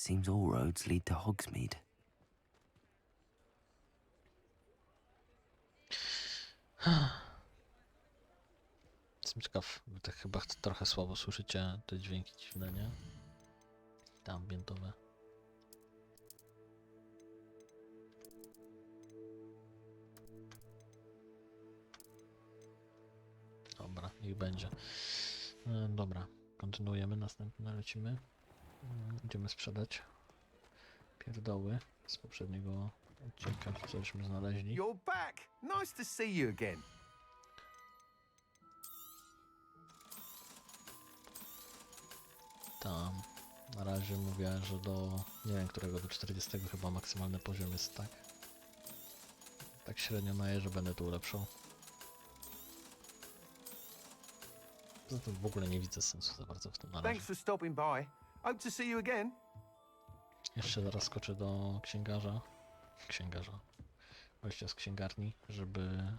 Seems all roads lead to Hogsmeade. Jestem ciekaw, bo tak chyba trochę słabo słyszycie te dźwięki dziwne, nie? Te ambientowe. Dobra, niech będzie. Dobra, kontynuujemy, następne lecimy. Idziemy sprzedać pierdoły z poprzedniego odcinka, cośmy znaleźli. You're back. Nice to see you again. Tam na razie mówię, że do nie wiem którego, do 40 chyba maksymalny poziom jest, tak? Tak średnio że będę tu ulepszał. Zatem w ogóle nie widzę sensu za bardzo w tym na razie. Thanks for stopping by. Hope to see you again. Jeszcze zaraz skoczę do księgarza. Gościa z księgarni, żeby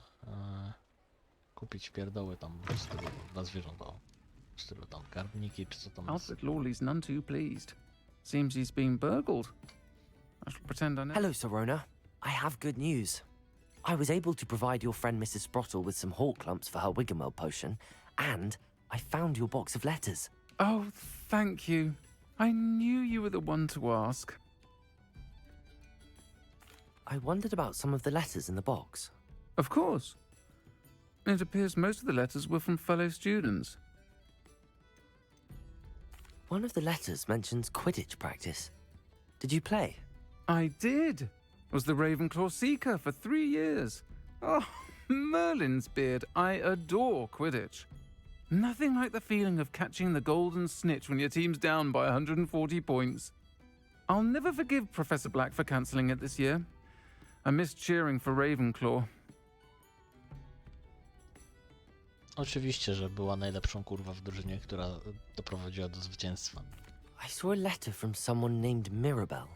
kupić pierdoły tam w stylu dla zwierząt, w stylu tam garbniki czy co tam jest. Alfred Lawley's none too pleased. Seems he's been burgled. I shall pretend I know. Hello, Sorona. I have good news. I was able to provide your friend Mrs. Sprottle with some hawk lumps for her Wiggenweld potion, and I found your box of letters. Oh, thank you. I knew you were the one to ask. I wondered about some of the letters in the box. Of course. It appears most of the letters were from fellow students. One of the letters mentions Quidditch practice. Did you play? I did. Was the Ravenclaw Seeker for 3 years. Oh, Merlin's beard. I adore Quidditch. Nothing like the feeling of catching the golden snitch when your team's down by 140 points. I'll never forgive Professor Black for cancelling it this year. I missed cheering for Ravenclaw. Oczywiście, że była najlepszą kurwa w drużynie, która doprowadziła do zwycięstwa. I saw a letter from someone named Mirabelle.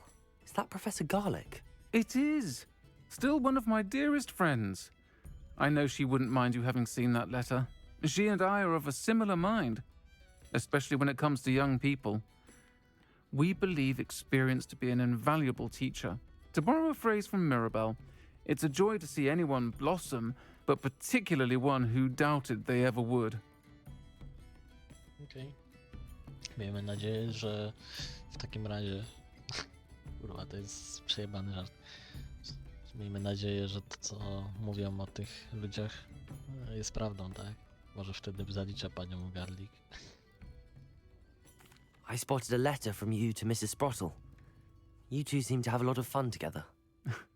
Is that Professor Garlick? It is. Still one of my dearest friends. I know she wouldn't mind you having seen that letter. She and I are of a similar mind, especially when it comes to young people. We believe experience to be an invaluable teacher. To borrow a phrase from Mirabelle, it's a joy to see anyone blossom, but particularly one who doubted they ever would. Okej. Miejmy nadzieję, że w takim razie... Kurwa, to jest przejebany żart. Miejmy nadzieję, że to, co mówią o tych ludziach, jest prawdą, tak? Może wtedy zaliczę panią Garlick. I spotted a letter from you to Mrs. Sprottle. You two seem to have a lot of fun together.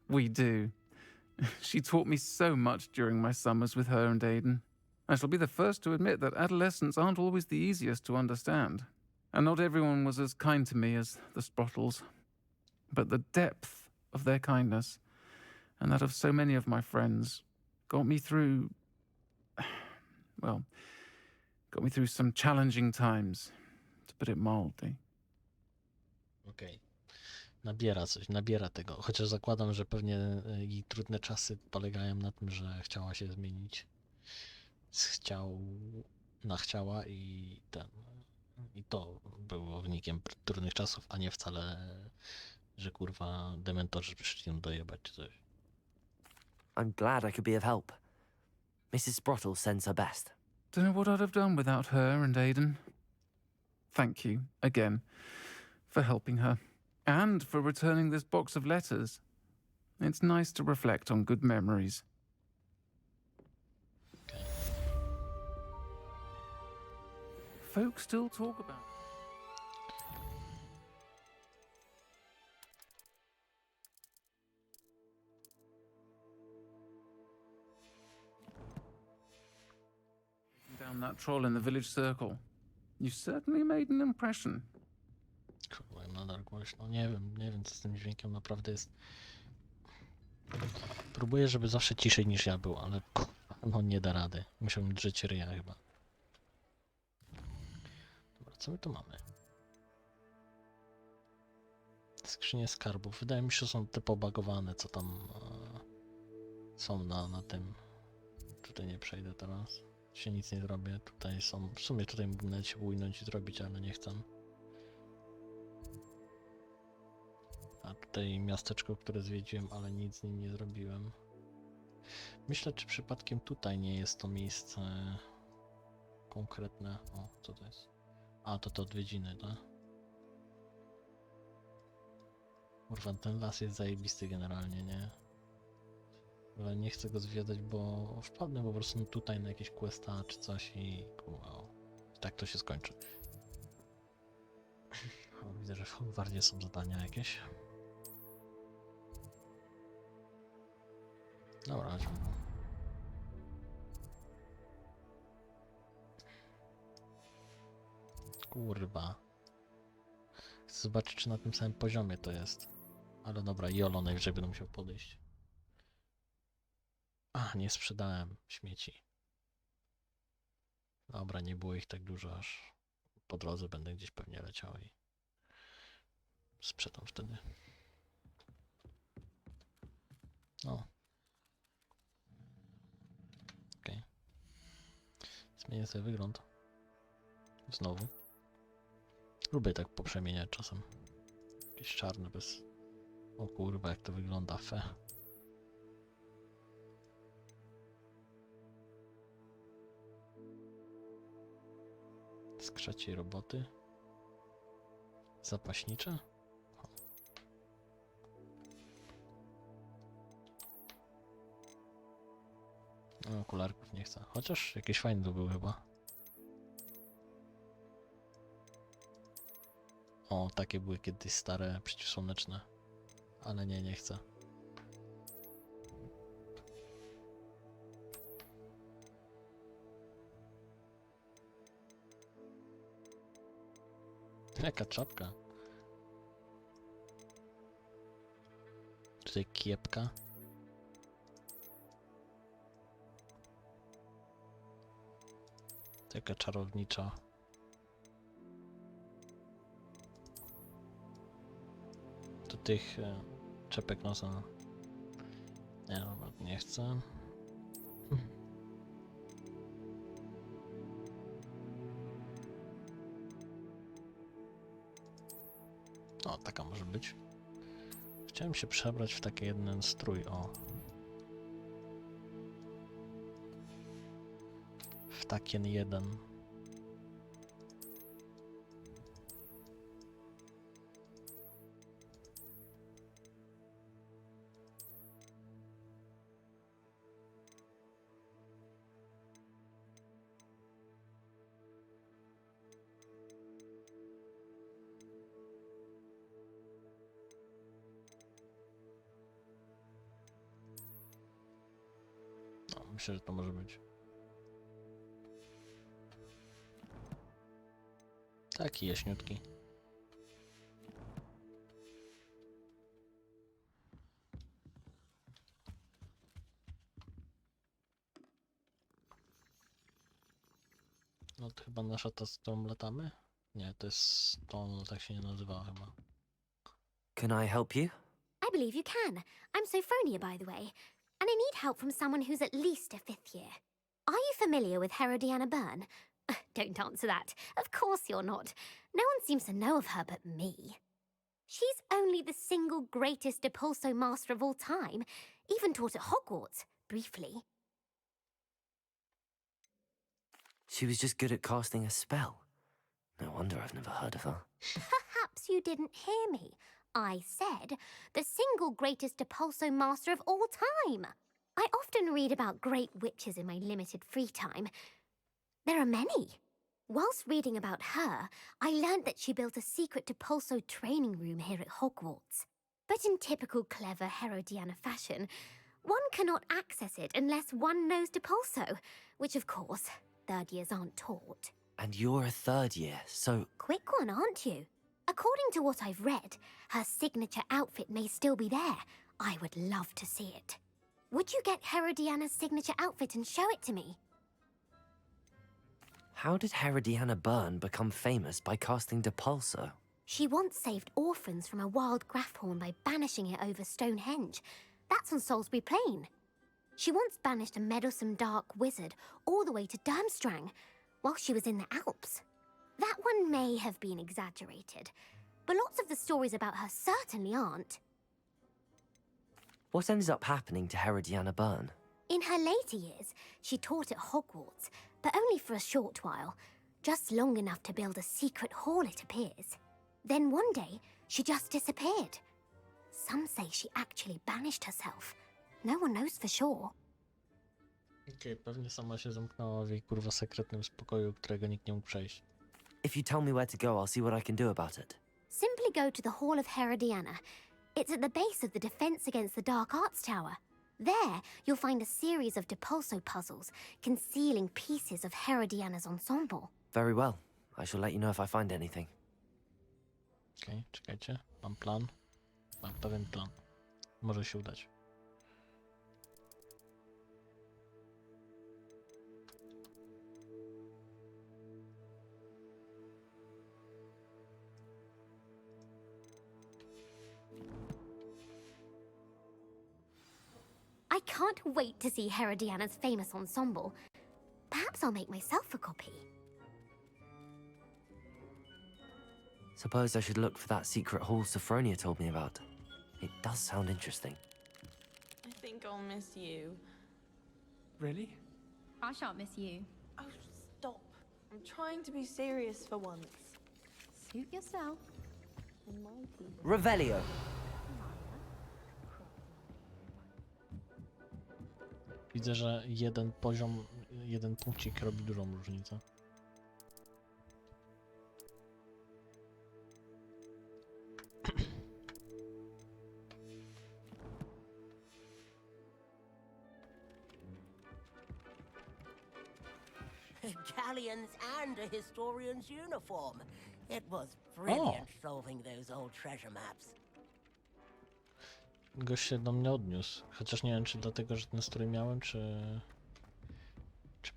We do. She taught me so much during my summers with her and Aidan. I shall be the first to admit that adolescents aren't always the easiest to understand, and not everyone was as kind to me as the Sprottles. But the depth of their kindness, and that of so many of my friends, got me through... well, got me through some challenging times, to put it mildly. Okej. Nabiera tego. Chociaż zakładam, że pewnie jej trudne czasy polegają na tym, że chciała się zmienić. Chciała i i to było wynikiem trudnych czasów, a nie wcale, że kurwa dementorzy przyszli ją dojebać czy coś. I'm glad I could be of help. Mrs. Sprottle sends her best. Don't know what I'd have done without her and Aidan. Thank you, again, for helping her, and for returning this box of letters. It's nice to reflect on good memories. Okay. Folks still talk about... down that troll in the village circle. You certainly made an impression. Kurwa, nadal głośno. Nie wiem co z tym dźwiękiem naprawdę jest. Próbuję, żeby zawsze ciszej niż ja był, ale no nie da rady. Musiałbym drzeć ryja chyba. Dobra, co my tu mamy? Skrzynie skarbów. Wydaje mi się, że są te pobagowane, co tam są na tym. Tutaj nie przejdę teraz. Się nic nie zrobię. Tutaj są. W sumie tutaj mógłbym nawet się ujnąć i zrobić, ale nie chcę. Tutaj miasteczko, które zwiedziłem, ale nic z nim nie zrobiłem. Myślę, czy przypadkiem tutaj nie jest to miejsce konkretne. O, co to jest? A, to odwiedziny, tak? Kurwa, ten las jest zajebisty generalnie, nie? Ale nie chcę go zwiedzać, bo wpadnę po prostu tutaj na jakieś questa czy coś i kurwa, tak to się skończy. O, widzę, że w Hogwarcie są zadania jakieś. Dobra, chodźmy. Kurwa. Chcę zobaczyć, czy na tym samym poziomie to jest. Ale dobra, jolo, najwyżej będę musiał podejść. A, nie sprzedałem śmieci. Dobra, nie było ich tak dużo, aż po drodze będę gdzieś pewnie leciał i sprzedam wtedy. No. Okej. Zmienię sobie wygląd. Znowu. Lubię tak poprzemieniać czasem. Jakieś czarne bez... O kurwa, jak to wygląda, fe. Skrzeci roboty. Zapaśnicze. No, okularków nie chcę. Chociaż jakieś fajne to były chyba. O, takie były kiedyś stare, przeciwsłoneczne. Ale nie, nie chcę. Jaka czapka. Tutaj kiepka. Taka czarownicza. Do tych czepek nosa. Nie, dobra, nie chcę. O, taka może być. Chciałem się przebrać w taki jeden strój, o. W taki jeden. No, myślę, że to może być. Taki jaśniutki. No to chyba nasza ta, z którą latamy? Nie, to jest to, no tak się nie nazywa chyba. Can I help you? I believe you can. I'm Sophronia, by the way, and I need help from someone who's at least a 5th year. Are you familiar with Herodiana Byrne? Don't answer that. Of course you're not. No one seems to know of her but me. She's only the single greatest Depulso master of all time, even taught at Hogwarts, briefly. She was just good at casting a spell. No wonder I've never heard of her. Perhaps you didn't hear me. I said the single greatest Depulso master of all time. I often read about great witches in my limited free time. There are many. Whilst reading about her, I learned that she built a secret Depulso training room here at Hogwarts. But in typical clever Herodiana fashion, one cannot access it unless one knows Depulso, which of course, 3rd years aren't taught. And you're a 3rd year, so Quick one, aren't you? According to what I've read, her signature outfit may still be there. I would love to see it. Would you get Herodiana's signature outfit and show it to me? how did Herodiana Byrne become famous by casting Depulso? She once saved orphans from a wild Graffhorn by banishing it over Stonehenge. That's on Salisbury Plain. She once banished a meddlesome dark wizard all the way to Durmstrang while she was in the Alps. That one may have been exaggerated, but lots of the stories about her certainly aren't. What ended up happening to Herodiana Byrne? In her later years, she taught at Hogwarts, but only for a short while. Just long enough to build a secret hall, it appears. Then one day, she just disappeared. Some say she actually banished herself. No one knows for sure. Okej, pewnie sama się zamknęła w jej kurwa sekretnym spokoju, którego nikt nie mógł przejść. If you tell me where to go, I'll see what I can do about it. Simply go to the Hall of Herodiana. It's at the base of the Defense Against the Dark Arts Tower. There, you'll find a series of Depulso puzzles concealing pieces of Herodiana's ensemble. Very well. I shall let you know if I find anything. Okej, czekajcie. Mam plan. Mam pewien plan. Może się udać. I can't wait to see Herodiana's famous ensemble. Perhaps I'll make myself a copy. Suppose I should look for that secret hall Sophronia told me about. It does sound interesting. I think I'll miss you. Really? I shan't miss you. Oh, stop. I'm trying to be serious for once. Suit yourself. Revelio. Widzę, że jeden poziom, jeden punkcik robi dużą różnicę. Galleons and a historian's uniform. It was brilliant solving those old treasure maps. Gość się do mnie odniósł. Chociaż nie wiem, czy dlatego, że ten strój miałem, czy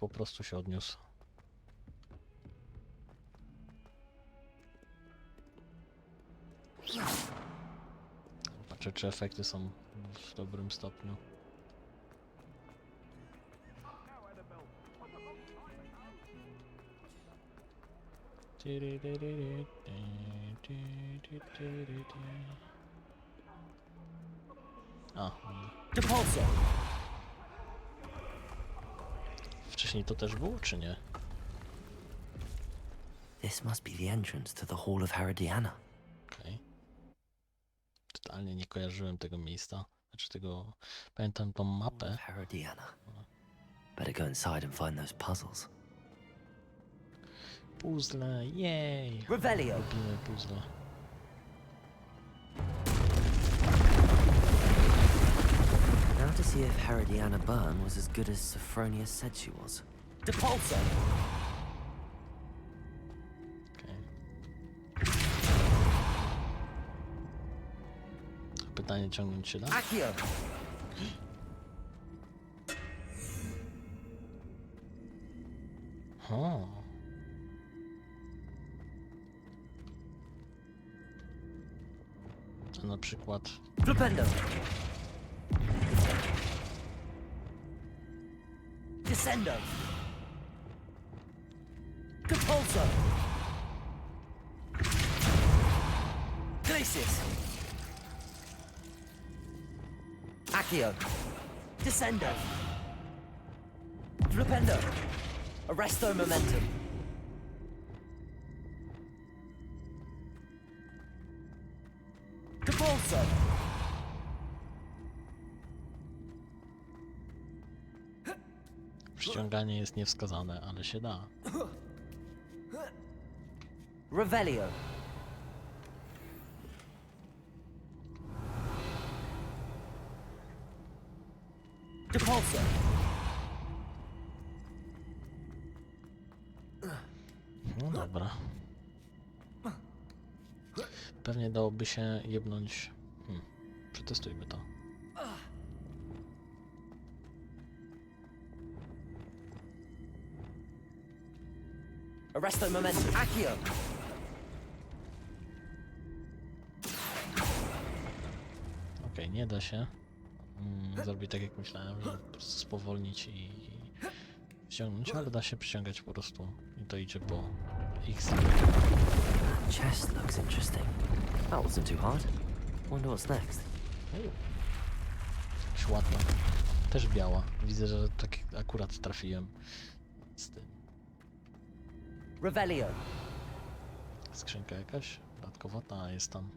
po prostu się odniósł. Patrzę, czy efekty są w dobrym stopniu. A, Depulso. wcześniej to też było, czy nie? This must be the entrance to the Hall of Herodiana. Okej. Totalnie nie kojarzyłem tego miejsca. Znaczy tego... Pamiętam tą mapę. Herodiana. Better go inside and find those puzzles. Puzzle, jej! Revelio. Lubimy puzzle. Now to see if Herodiana Byrne was as good as Sophronia said she was. Depulso. Okej. Pytanie ciągnąć się da? Accio. O. A na przykład... Flipendo. Descendo. Depulso. Glacius. Accio. Descendo. Flipendo. Arresto momentum. Depulso. Przyciąganie jest niewskazane, ale się da. Revelio. Depulso. No dobra. Pewnie dałoby się jebnąć... Przetestujmy to. Arresto momentum. Accio. Okej, nie da się zrobić tak jak myślałem, że po prostu spowolnić i ściągnąć, ale da się przyciągać po prostu i to idzie po X. Chest looks interesting. That wasn't too hard. Wonder what's next. jakaś ładna. Też biała. Widzę, że tak akurat trafiłem z tym. Revelio. Skrzynka jakaś? Dodatkowa? Ta, jest tam.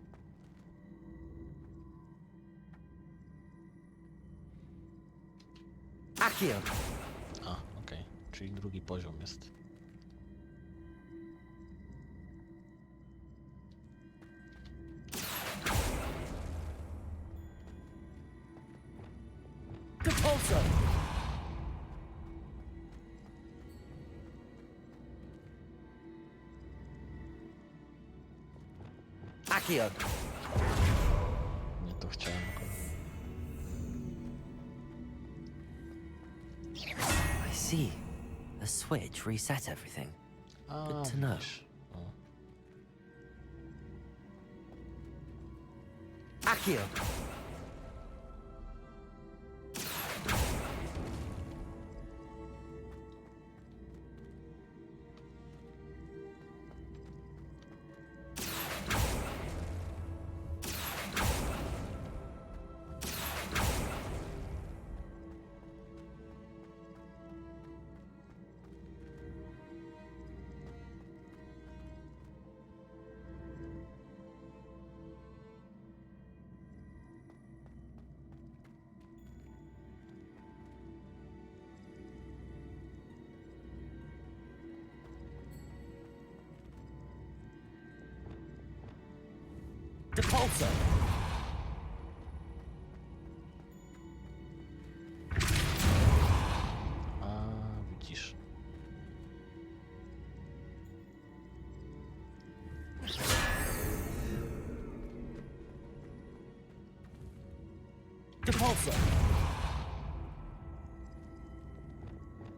Accio. A, okej. Czyli drugi poziom jest. Depulso. Accio. Nie to chciałem. I see. The switch reset everything. A, Good to know. widzisz. O. Accio. Depulso. A, widzisz. Depulso.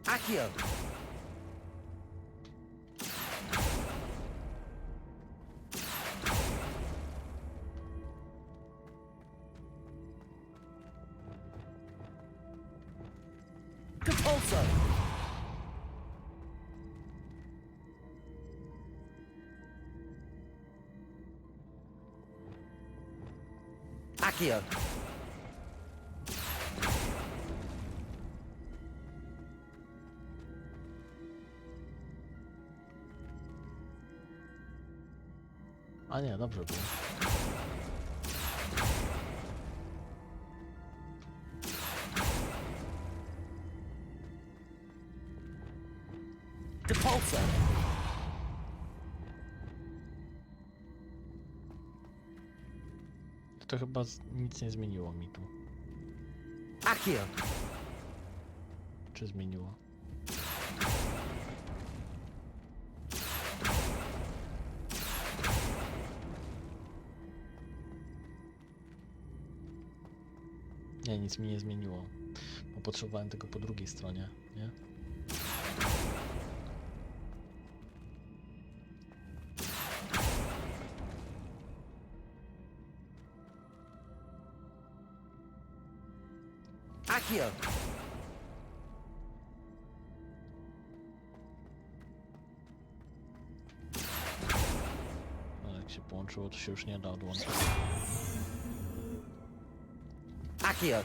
Accio. Depulso. Accio. A nie, dobrze było. Depulso. To chyba nic nie zmieniło mi tu. Accio. Czy zmieniło? Nie, nic mi nie zmieniło. Bo potrzebowałem tego po drugiej stronie, nie? Accio. Ale jak się połączyło, to się już nie da odłączyć. Accio.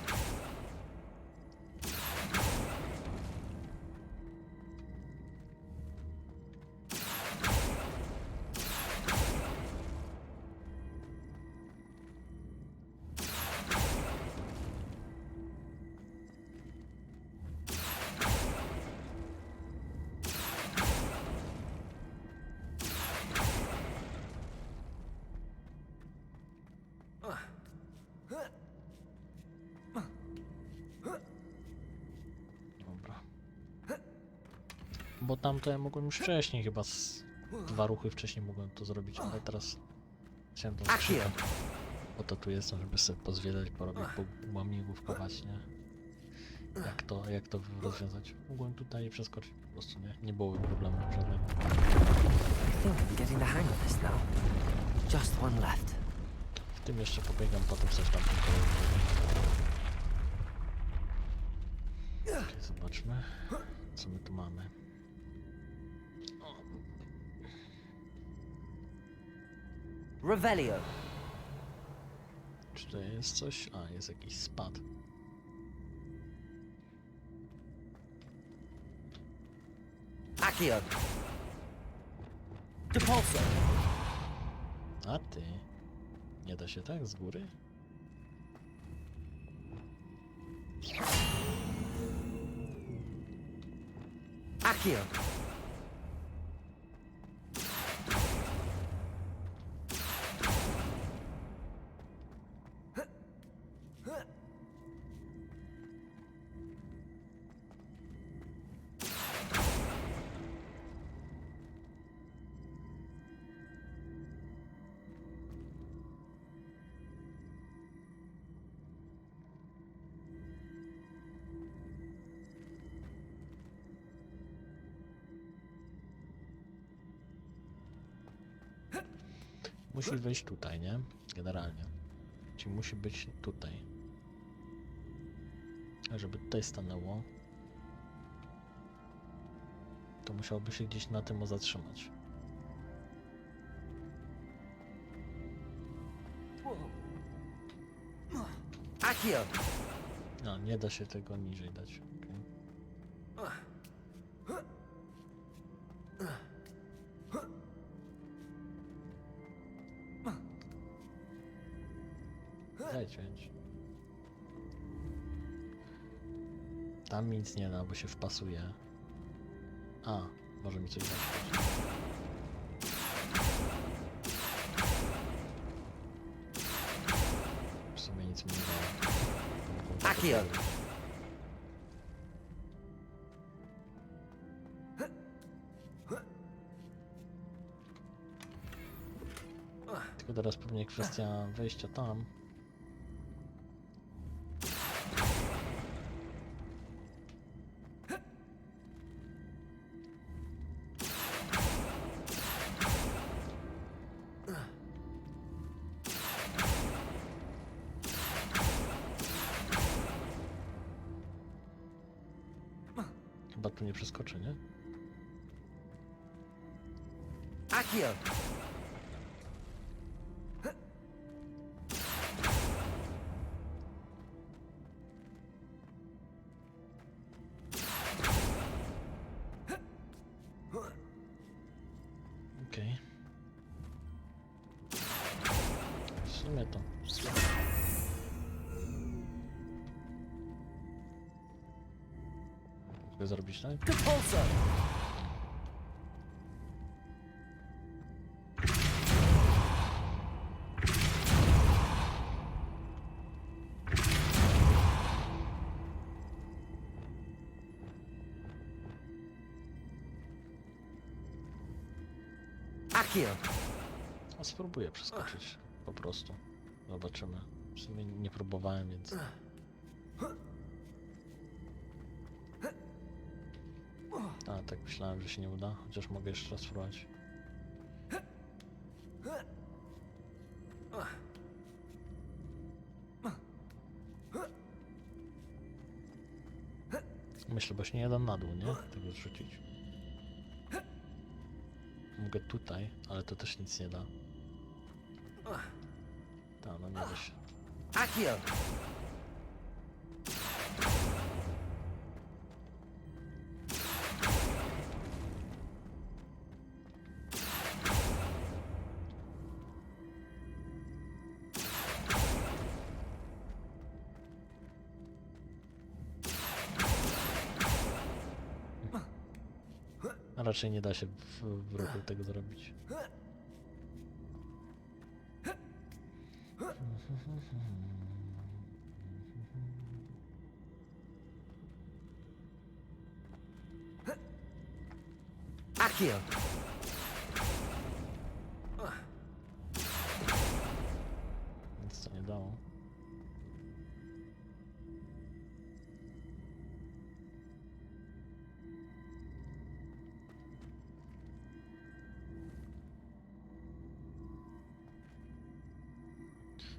Dobra. Bo tamto ja mogłem już wcześniej, chyba z 2 ruchy wcześniej mogłem to zrobić, ale teraz chciałem tą skrzynkę. Po to tu jestem, żeby sobie pozwiedzać, porobić, łamigłówkować, nie? Jak to rozwiązać? Mogłem tutaj przeskoczyć po prostu, nie? Nie byłoby problemu żadnego. I think I'm getting the hang of this now. Just one left. W tym jeszcze pobiegam, potem coś tam tylko. Okay, zobaczmy, co my tu mamy. Revelio. Czy to jest coś? A, jest jakiś spad. Accio. Depulso. A ty. Nie da się tak z góry? Accio. Musi wejść tutaj, nie? Generalnie. Czyli musi być tutaj. A żeby tutaj stanęło, to musiałoby się gdzieś na tym zatrzymać. Accio. No, nie da się tego niżej dać. Okay. Daj cięć. Tam mi nic nie da, bo się wpasuje. A, może mi coś dać. W sumie nic mi nie dało. Accio. Tylko teraz pewnie kwestia wejścia tam. Chyba tu nie przeskoczy, nie? Accio. Okej. W sumie to. Mogę zrobić tak? Depulso. Accio. A spróbuję przeskoczyć po prostu. Zobaczymy. W sumie nie próbowałem, więc. A, tak myślałem, że się nie uda, chociaż mogę jeszcze raz spróbować. Myślę, bo się nie da na dół, nie? Tego zrzucić. Mogę tutaj, ale to też nic nie da. Tak, no nie da się. Accio. A raczej nie da się w ruchu tego zrobić. Accio. Nic to nie dało.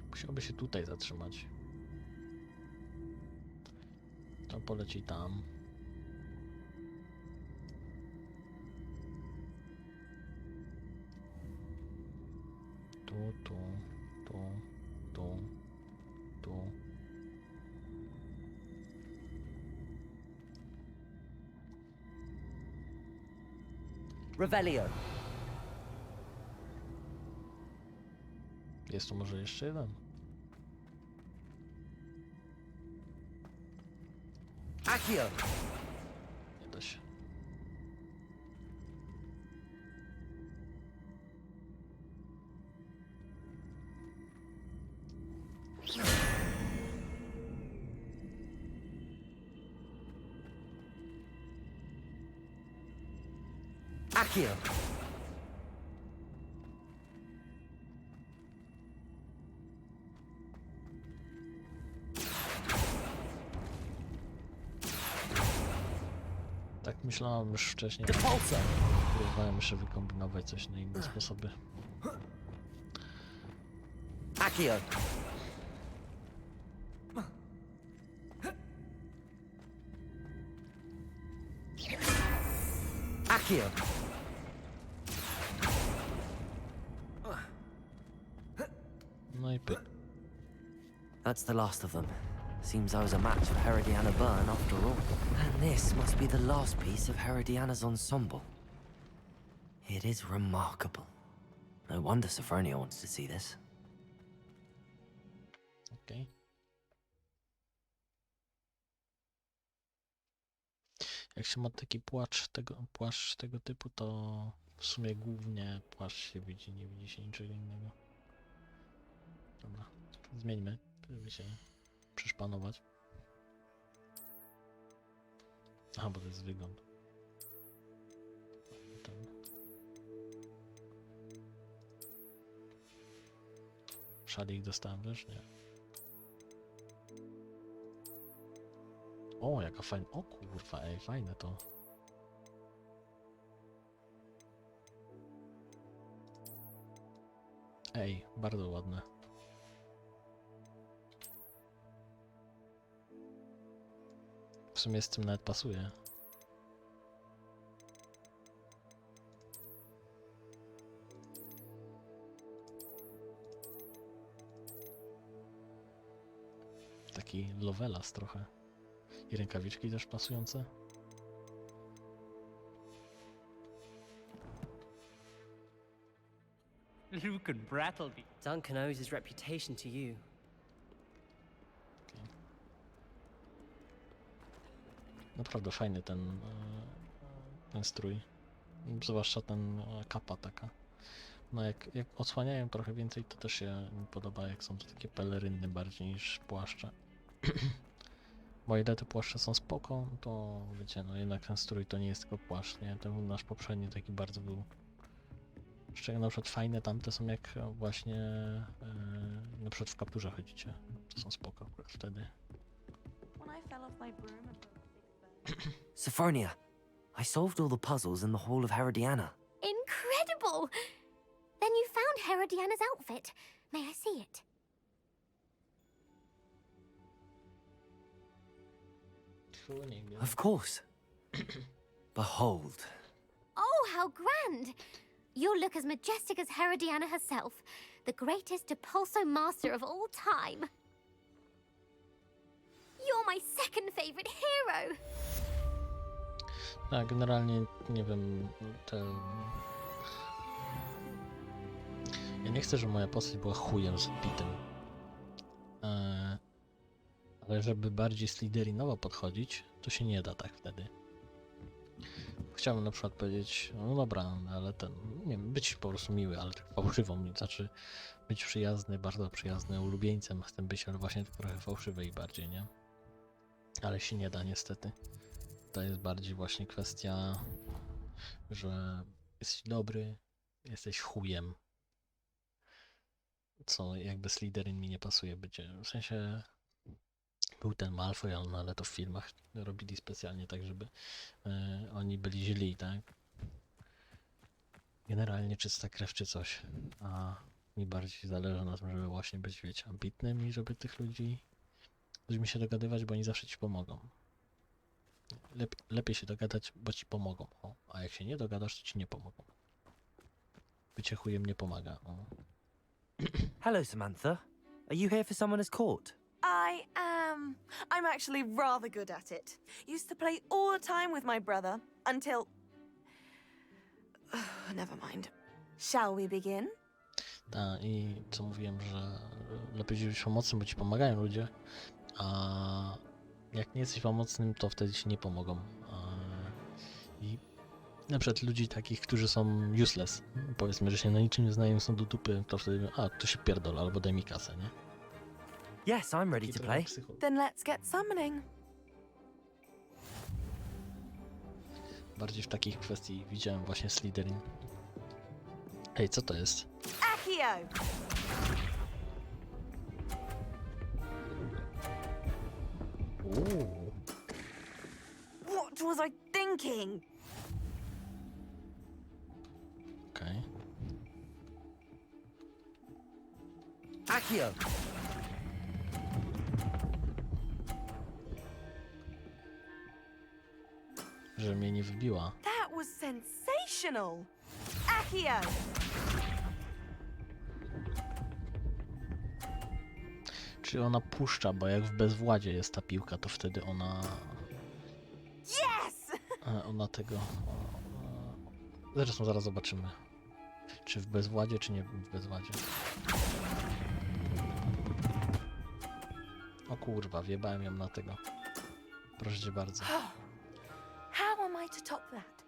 Musiałby się tutaj zatrzymać. To poleci tam. Tu, tu, tu, tu, tu. Revelio. Jest tu może jeszcze jeden? Accio. Nie da się. Accio. Tak myślałem już wcześniej. Depulso. Próbowałem jeszcze wykombinować coś na inne sposoby. Accio. Accio. No i pyk. That's the last of them. Seems I was a match for Herodiana Byrne after all. And this must be the last piece of Herodiana's ensemble. It is remarkable. No wonder Sophronia wants to see this. Okej. Jak się ma taki płaszcz tego typu, to w sumie głównie płaszcz się widzi, nie widzi się niczego innego. Dobra, zmieńmy, żeby się przyszpanować. Aha, bo to jest wygląd. Ten. Szalik dostałem też? Nie. O, jaka fajna. O kurwa, ej, fajne to. Ej, bardzo ładne. W sumie z tym nawet pasuje. Taki lovelas trochę. I rękawiczki też pasujące. Luke and Brattleby. Duncan owes his reputation to you. Okay. Naprawdę fajny ten strój. Zwłaszcza ten kapa taka. No jak odsłaniają trochę więcej, to też się mi podoba, jak są to takie peleryny bardziej niż płaszcze. Bo o ile te płaszcze są spoko, to wiecie, no jednak ten strój to nie jest tylko płaszcz, nie? Ten nasz poprzedni taki bardzo był... Jeszcze na przykład fajne tamte są, jak właśnie na przykład w kapturze chodzicie. To są spoko akurat wtedy. Sophronia, I solved all the puzzles in the Hall of Herodiana. Incredible! Then you found Herodiana's outfit. May I see it? Of course. Behold. Oh, how grand! You'll look as majestic as Herodiana herself, the greatest Depulso master of all time. You're my second favorite hero! Tak, generalnie nie wiem, ja nie chcę, żeby moja postać była chujem zbitym. Ale żeby bardziej sliderinowo podchodzić, to się nie da tak wtedy. Chciałbym na przykład powiedzieć, no dobra, ale nie wiem, być po prostu miły, ale tak fałszywą, znaczy być przyjazny, bardzo przyjazny, ulubieńcem chcę być, ale właśnie tak trochę fałszywy i bardziej, nie? Ale się nie da niestety. To jest bardziej właśnie kwestia, że jesteś dobry, jesteś chujem. Co jakby Slytherin mi nie pasuje bycie. W sensie był ten Malfoy, ale to w filmach robili specjalnie tak, żeby oni byli źli, tak? Generalnie czysta krew czy coś. A mi bardziej zależy na tym, żeby właśnie być, wiecie, ambitnym i żeby tych ludzi z ludźmi się dogadywać, bo oni zawsze ci pomogą. Lepiej się dogadać, bo ci pomogą. O, a jak się nie dogadasz, to ci nie pomogą. Bycie chujem nie pomaga. O. Hello, Samantha. Are you here for someone as court? I am. I'm actually rather good at it. Used to play all the time with my brother until Never mind. Shall we begin? Tak, i co mówiłem, że lepiej być pomocnym, bo ci pomagają ludzie, a jak nie jesteś pomocnym, to wtedy ci nie pomogą. I na przykład ludzi takich, którzy są useless, powiedzmy, że się na niczym nie znają, są do dupy, to wtedy, to się pierdol, albo daj mi kasę, nie? Yes, I'm ready to play. Then let's get summoning. Bardziej w takich kwestii widziałem właśnie Slytherin. Hej, co to jest? Accio! Uuu. What was I thinking? Okej. Accio! Że mnie nie wybiła. That was sensational! Accio! Czy ona puszcza, bo jak w bezwładzie jest ta piłka, to wtedy ona... Yes! Ona tego... Zresztą zaraz zobaczymy. Czy w bezwładzie, czy nie w bezwładzie. O kurwa, wjebałem ją na tego. Proszę cię bardzo. How am I to top that?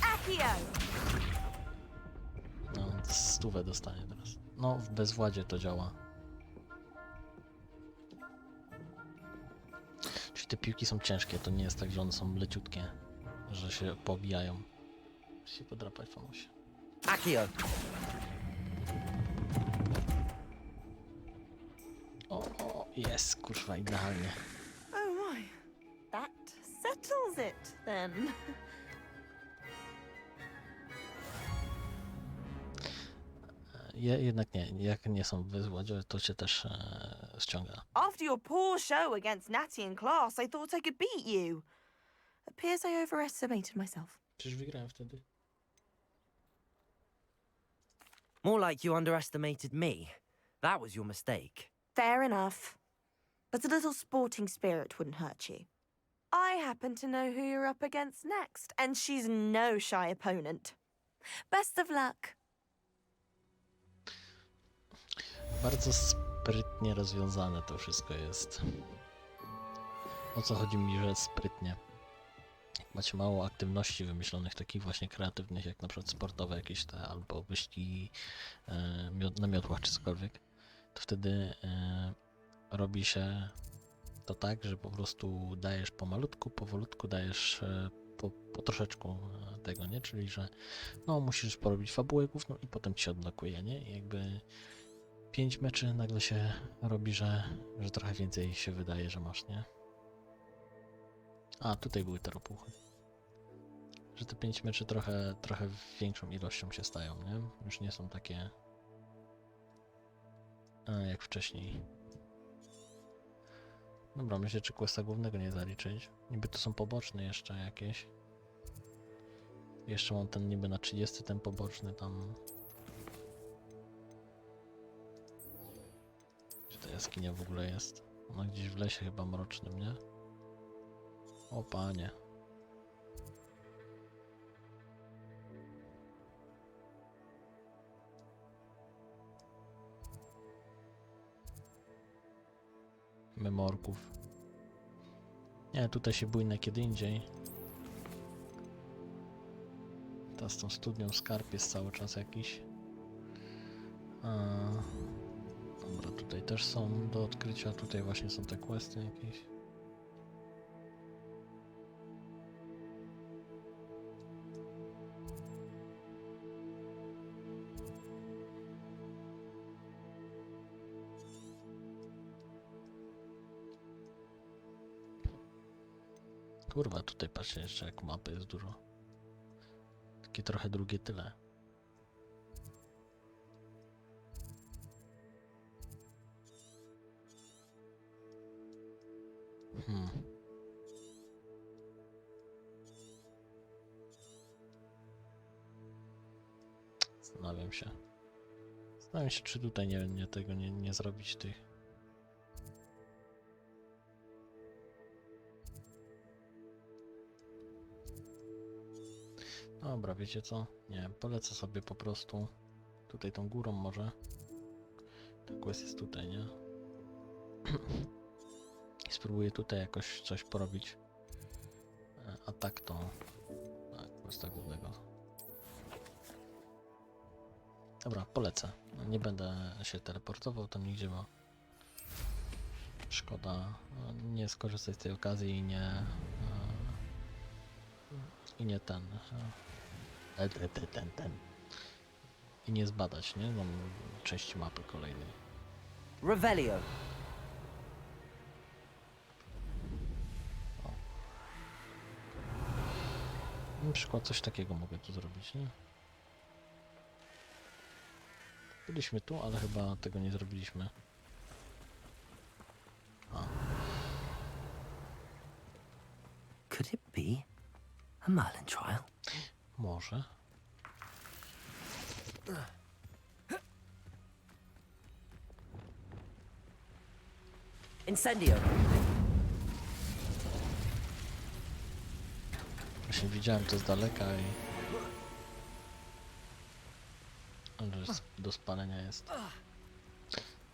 Accio! No, 100 dostanie teraz. No, w bezwładzie to działa. Czyli te piłki są ciężkie, to nie jest tak, że one są leciutkie, że się pobijają. Się podrapać famusie. Accio! O, jest, kurwa, idealnie. Oh my. That settles it, then. Jednak nie, jak nie są w bezwładzie, to cię też ściąga. After your poor show against Natty in class, I thought I could beat you. Appears I overestimated myself. Przecież wygrałem wtedy. More like you underestimated me. That was your mistake. Fair enough. But a little sporting spirit wouldn't hurt you. I happen to know who you're up against next, and she's no shy opponent. Best of luck. Bardzo sprytnie rozwiązane to wszystko jest. O co chodzi mi, że sprytnie? Macie mało aktywności wymyślonych, takich właśnie kreatywnych, jak na przykład sportowe jakieś te, albo wyścigi na miotłach czy cokolwiek, to wtedy robi się to tak, że po prostu dajesz pomalutku, powolutku dajesz po troszeczku tego, nie? Czyli, że no musisz porobić fabułę główną i potem ci się odblokuje, nie? I jakby 5 meczy nagle się robi, że trochę więcej się wydaje, że masz, nie? A, tutaj były te ropuchy. Że te 5 meczy trochę większą ilością się stają, nie? Już nie są takie jak wcześniej. Dobra, myślę, czy questa głównego nie zaliczyć. Niby to są poboczne jeszcze jakieś. Jeszcze mam ten niby na 30, ten poboczny tam. Gdzie ta jaskinia w ogóle jest? Ona gdzieś w lesie chyba mrocznym, nie? O panie. Memorków. Nie, tutaj się bujnę kiedy indziej. Ta z tą studnią skarb jest cały czas jakiś. Dobra, tutaj też są do odkrycia. Tutaj właśnie są te questy jakieś. Kurwa, tutaj patrzcie jeszcze jak mapy jest dużo. Takie trochę drugie tyle. Zastanawiam się. Zastanawiam się, czy tutaj nie zrobić tych. No Dobra, wiecie co? Nie, polecę sobie po prostu tutaj tą górą może. Ta quest jest tutaj, nie? I spróbuję tutaj jakoś coś porobić. A tak to... Tak, questa głównego. Dobra, polecę. Nie będę się teleportował tam nigdzie, bo... Szkoda nie skorzystać z tej okazji i nie... I nie ten... I nie zbadać, nie? Mam części mapy kolejnej. Revelio. Na przykład coś takiego mogę tu zrobić, nie? Byliśmy tu, ale chyba tego nie zrobiliśmy. A. Could it be a Merlin trial? Może. Incendio. Właśnie widziałem to z daleka i... Ale do spalenia jest.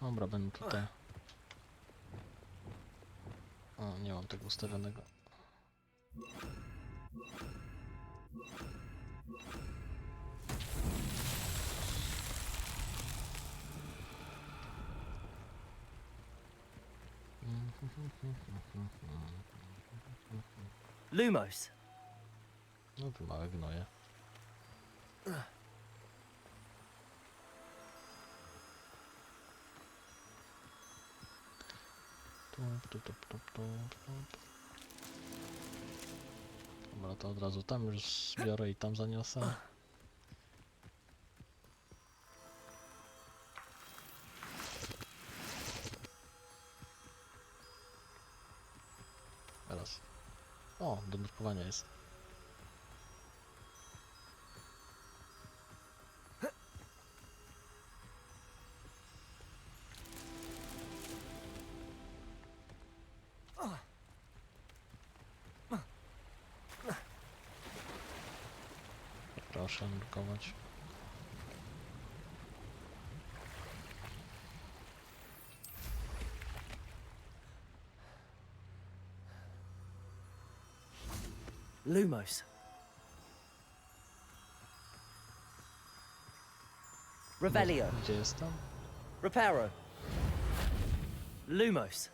Dobra, będę tutaj... O, nie mam tego ustawionego. Lumos. No to małe gnoje. Dobra, to od razu tam już zbiorę i tam zaniosę. Teraz. O, do nurkowania jest. Proszę nurkować. Lumos. Revelio. Gdzie jestem? Reparo. Lumos.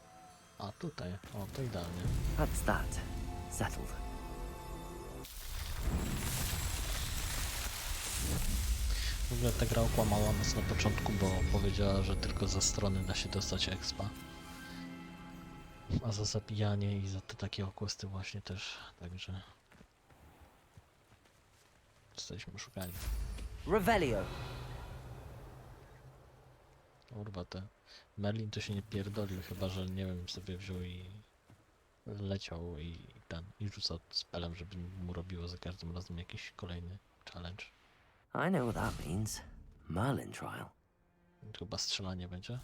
A, tutaj. O, to idealnie. That's that. Settled. W ogóle ta gra okłamała nas na początku, bo powiedziała, że tylko za strony da się dostać expa. A za zabijanie i za te takie questy właśnie też, także... Jesteśmy szukani. Revelio. Kurwa, te Merlin to się nie pierdolił, chyba że nie wiem, sobie wziął i leciał i rzucał spelem, żeby mu robiło za każdym razem jakiś kolejny challenge. I know what that means. Merlin trial. Chyba strzelanie będzie.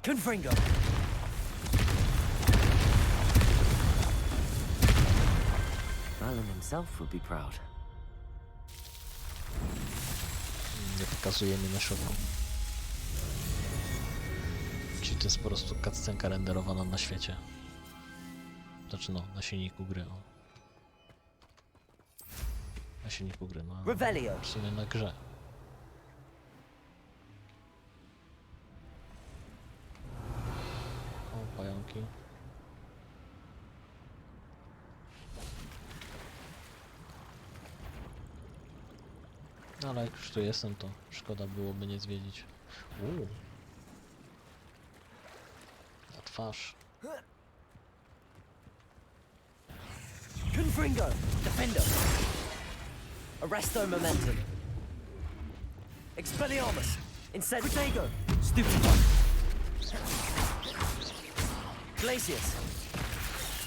Confringo. Merlin himself would be proud. Nie pokazujemy na środku. Czyli to jest po prostu cutscenka renderowana na świecie. Znaczy no, na silniku gry. O. Na silniku gry, no. Revelio. W sumie na grze. O, pająki. No, ale jak już tu jestem, to szkoda byłoby nie zwiedzić. Na twarz. Confringo. Defender. Arresto momentum. Expelliarmus. Incendio. Stupefy. Glacius.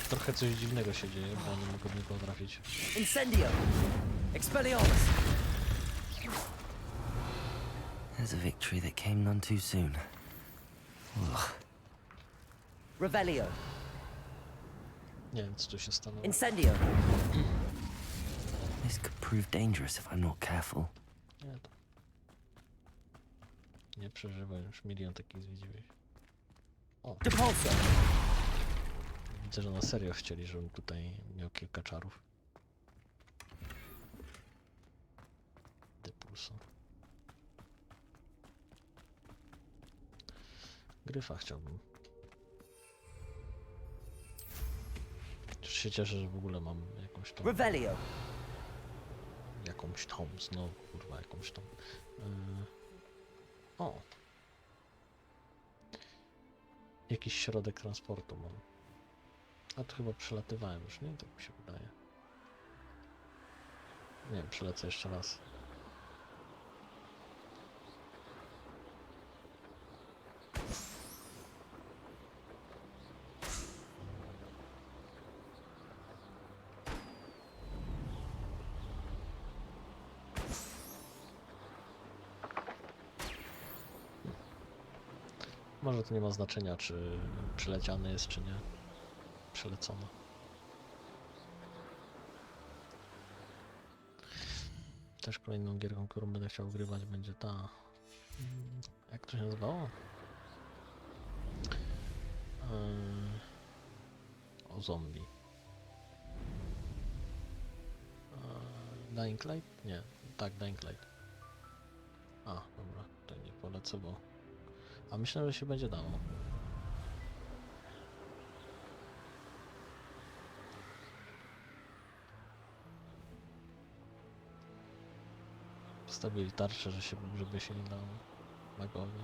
Trochę coś dziwnego się dzieje, bo nie mogę w niego trafić. Incendio. Expelliarmus. There's a victory that came none too soon. Ugh. Revelio. Nie wiem, co tu się stanęło. Incendio. This could prove dangerous if I'm not careful. Nie, to... Nie przeżywaj, już milion takich zwiedziłeś. O, Depulso. widzę, że na serio chcieli, żebym tutaj miał kilka czarów. Depulso. Gryfa chciałbym. Już się cieszę, że w ogóle mam Revelio. jakąś tą, znowu kurwa, jakąś tą. O! Jakiś środek transportu mam. A to chyba przelatywałem już, nie? Tak mi się wydaje. Nie wiem, przelecę jeszcze raz. Może to nie ma znaczenia, czy przeleciany jest, czy nie. Przelecony. Też kolejną gierką, którą będę chciał grywać, będzie ta... Jak to się nazywało? O zombie. Dying Light? Nie, tak, Dying Light. A, dobra, to nie polecę, bo... A myślę, że się będzie dało. Postawili tarczę, żeby się nie dało magowi.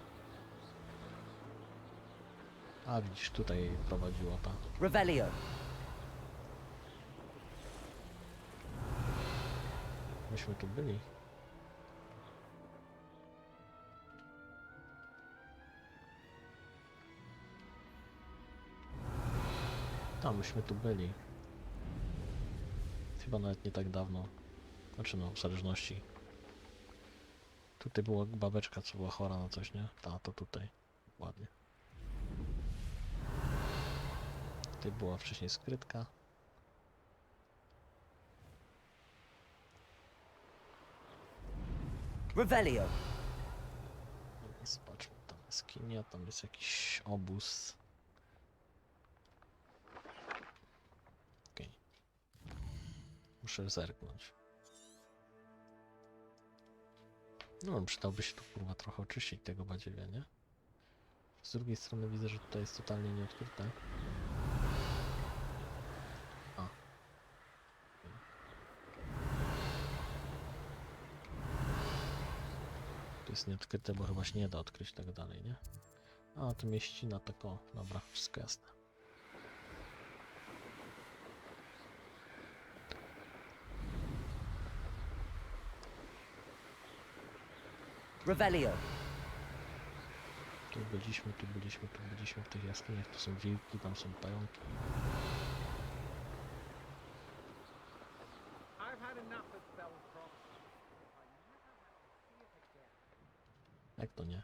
A widzisz, tutaj prowadziła ta. Revelio. Myśmy tu byli. Tam myśmy tu byli. Chyba nawet nie tak dawno. Znaczy no, w zależności. Tutaj była babeczka, co była chora na coś, nie? Ta, to tutaj. Ładnie. Tutaj była wcześniej skrytka. Revelio. Zobaczmy, tam jest kinia, tam jest jakiś obóz. Okej. Muszę zerknąć. No, przydałoby się tu kurwa trochę oczyścić tego badziewia, nie? Z drugiej strony widzę, że tutaj jest totalnie nieodkryte. A. Tu jest nieodkryte, bo chyba się nie da odkryć tak dalej, nie? A, tu mieścina, tak o. Dobra, wszystko jasne. Revelio. Tu byliśmy w tych jaskiniach, tu są wilki, tam są pająki. Jak to nie?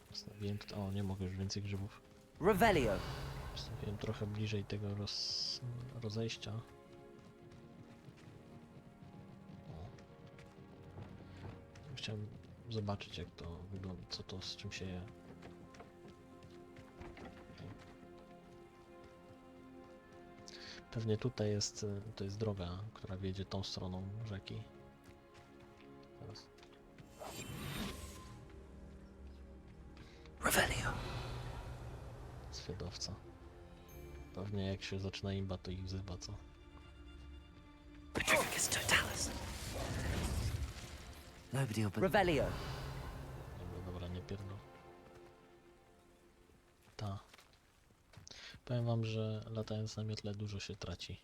Postawiłem tutaj, o nie mogę już więcej grzybów. Revelio. Postawiłem trochę bliżej tego rozejścia. O. Chciałem zobaczyć jak to wygląda, co to, z czym się je. Pewnie tutaj jest, to jest droga, która wiedzie tą stroną rzeki. Teraz. Revelio. Zwiadowca. Pewnie jak się zaczyna imba, to ich wzywa, co? Petrificus totalis. Nobody will Revelio. Dobra, nie pierdol. Ta. Powiem wam, że latając na miotle dużo się traci.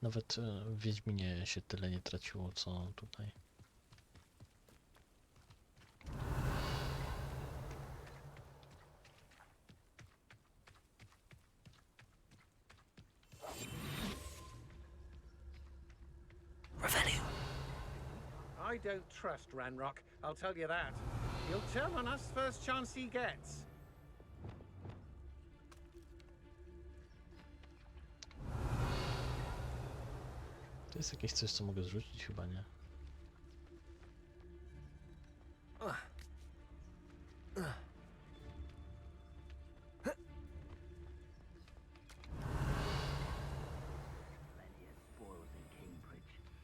Nawet w Wiedźminie się tyle nie traciło, co tutaj. I don't trust Ranrock, I'll tell you that. He'll turn on us first chance he gets. To jest jakieś coś, co mogę zrzucić? Chyba nie.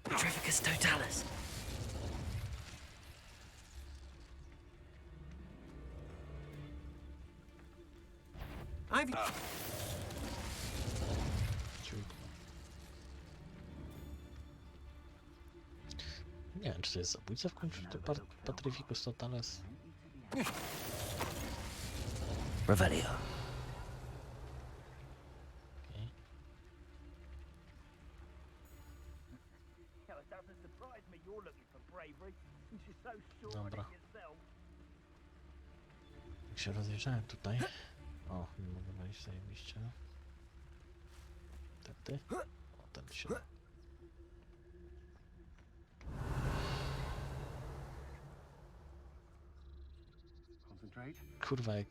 Petrificus totalis. I've... Nie wiem, czy to jest zabójca w końcu, czy to Petrificus totalis? Revelio. Okay. Dobra. Jak się rozjeżdżałem tutaj. O, nie mogę wejść zajebiście. Tędy. O, ten się. Kurwa, jak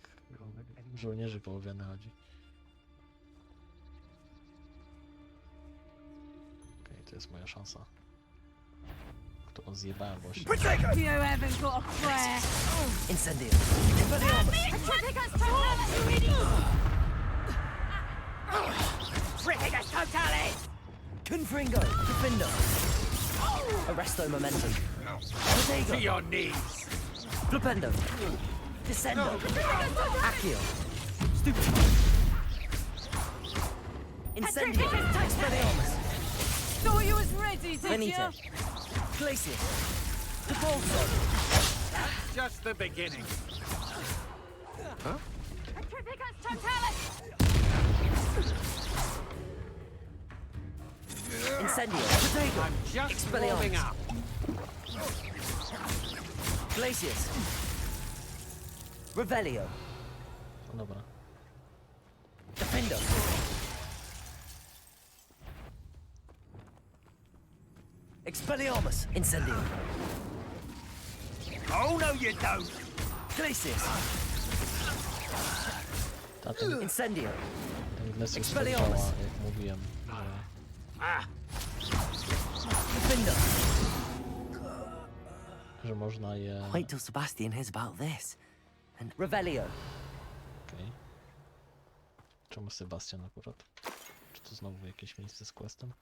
żołnierzy połowiany chodzi. Okej, to jest moja szansa. Którą zjebałem właśnie. You haven't got a prayer. Incendio. Trifficus totalis! Confringo. Defindo. Arresto momentum. To your knees! Flipendo. Descendo. Accio. Stupid. Incendio. Expelliarmus. Thought you was ready, did Benito. you? Glacius. Defaulto. Just the beginning. Trifficus totalis! Incendio. Potato. I'm just warming Expelliarmus. up. Glacius. Revelio. No dobra. Defendo. Expelliarmus. Incendio. Oh, no you don't! Glacius. Ten Incendio. Glacius tak Expelliarmus. działa, jak mówiłem, Defendo. że można je... Wait till Sebastian hears about this. And Revelio. Okej. Czemu Sebastian akurat? Czy to znowu jakieś miejsce z questem?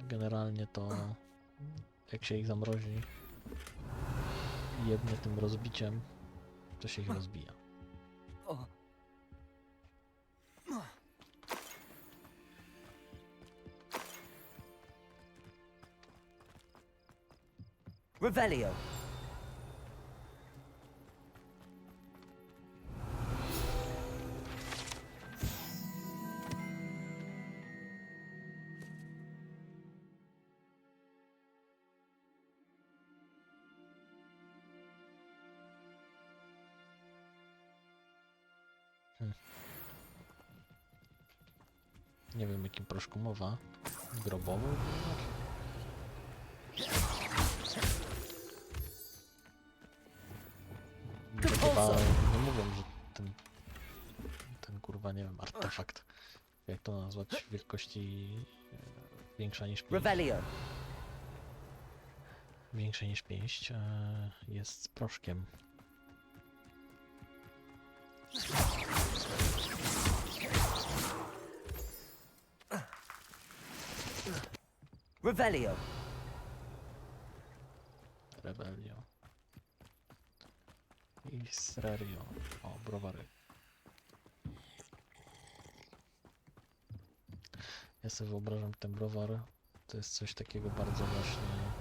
Generalnie to jak się ich zamrozi i jednie tym rozbiciem, to się ich rozbija. Revelio. Nie wiem, jakim proszku mowa. Grobowy? Chyba nie mówią, że ten kurwa, nie wiem, artefakt, jak to nazwać, wielkości większa niż 5. Revelio. Większe niż 5 jest z proszkiem. Revelio. Rebelio. I Srerio. O, browary. Ja sobie wyobrażam ten browar. To jest coś takiego bardzo właśnie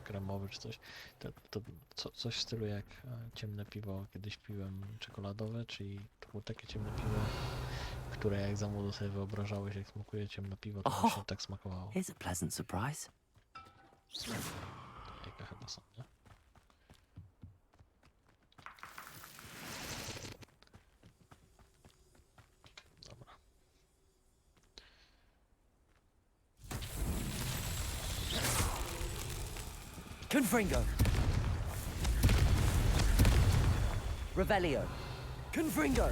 kremowy czy coś. Coś w stylu jak ciemne piwo. Kiedyś piłem czekoladowe, czyli to było takie ciemne piwo, które jak za młodo sobie wyobrażałeś, jak smakuje ciemne piwo, to właśnie tak smakowało. Here's a pleasant surprise. Jaka chyba są, nie? Confringo. Revelio. Confringo.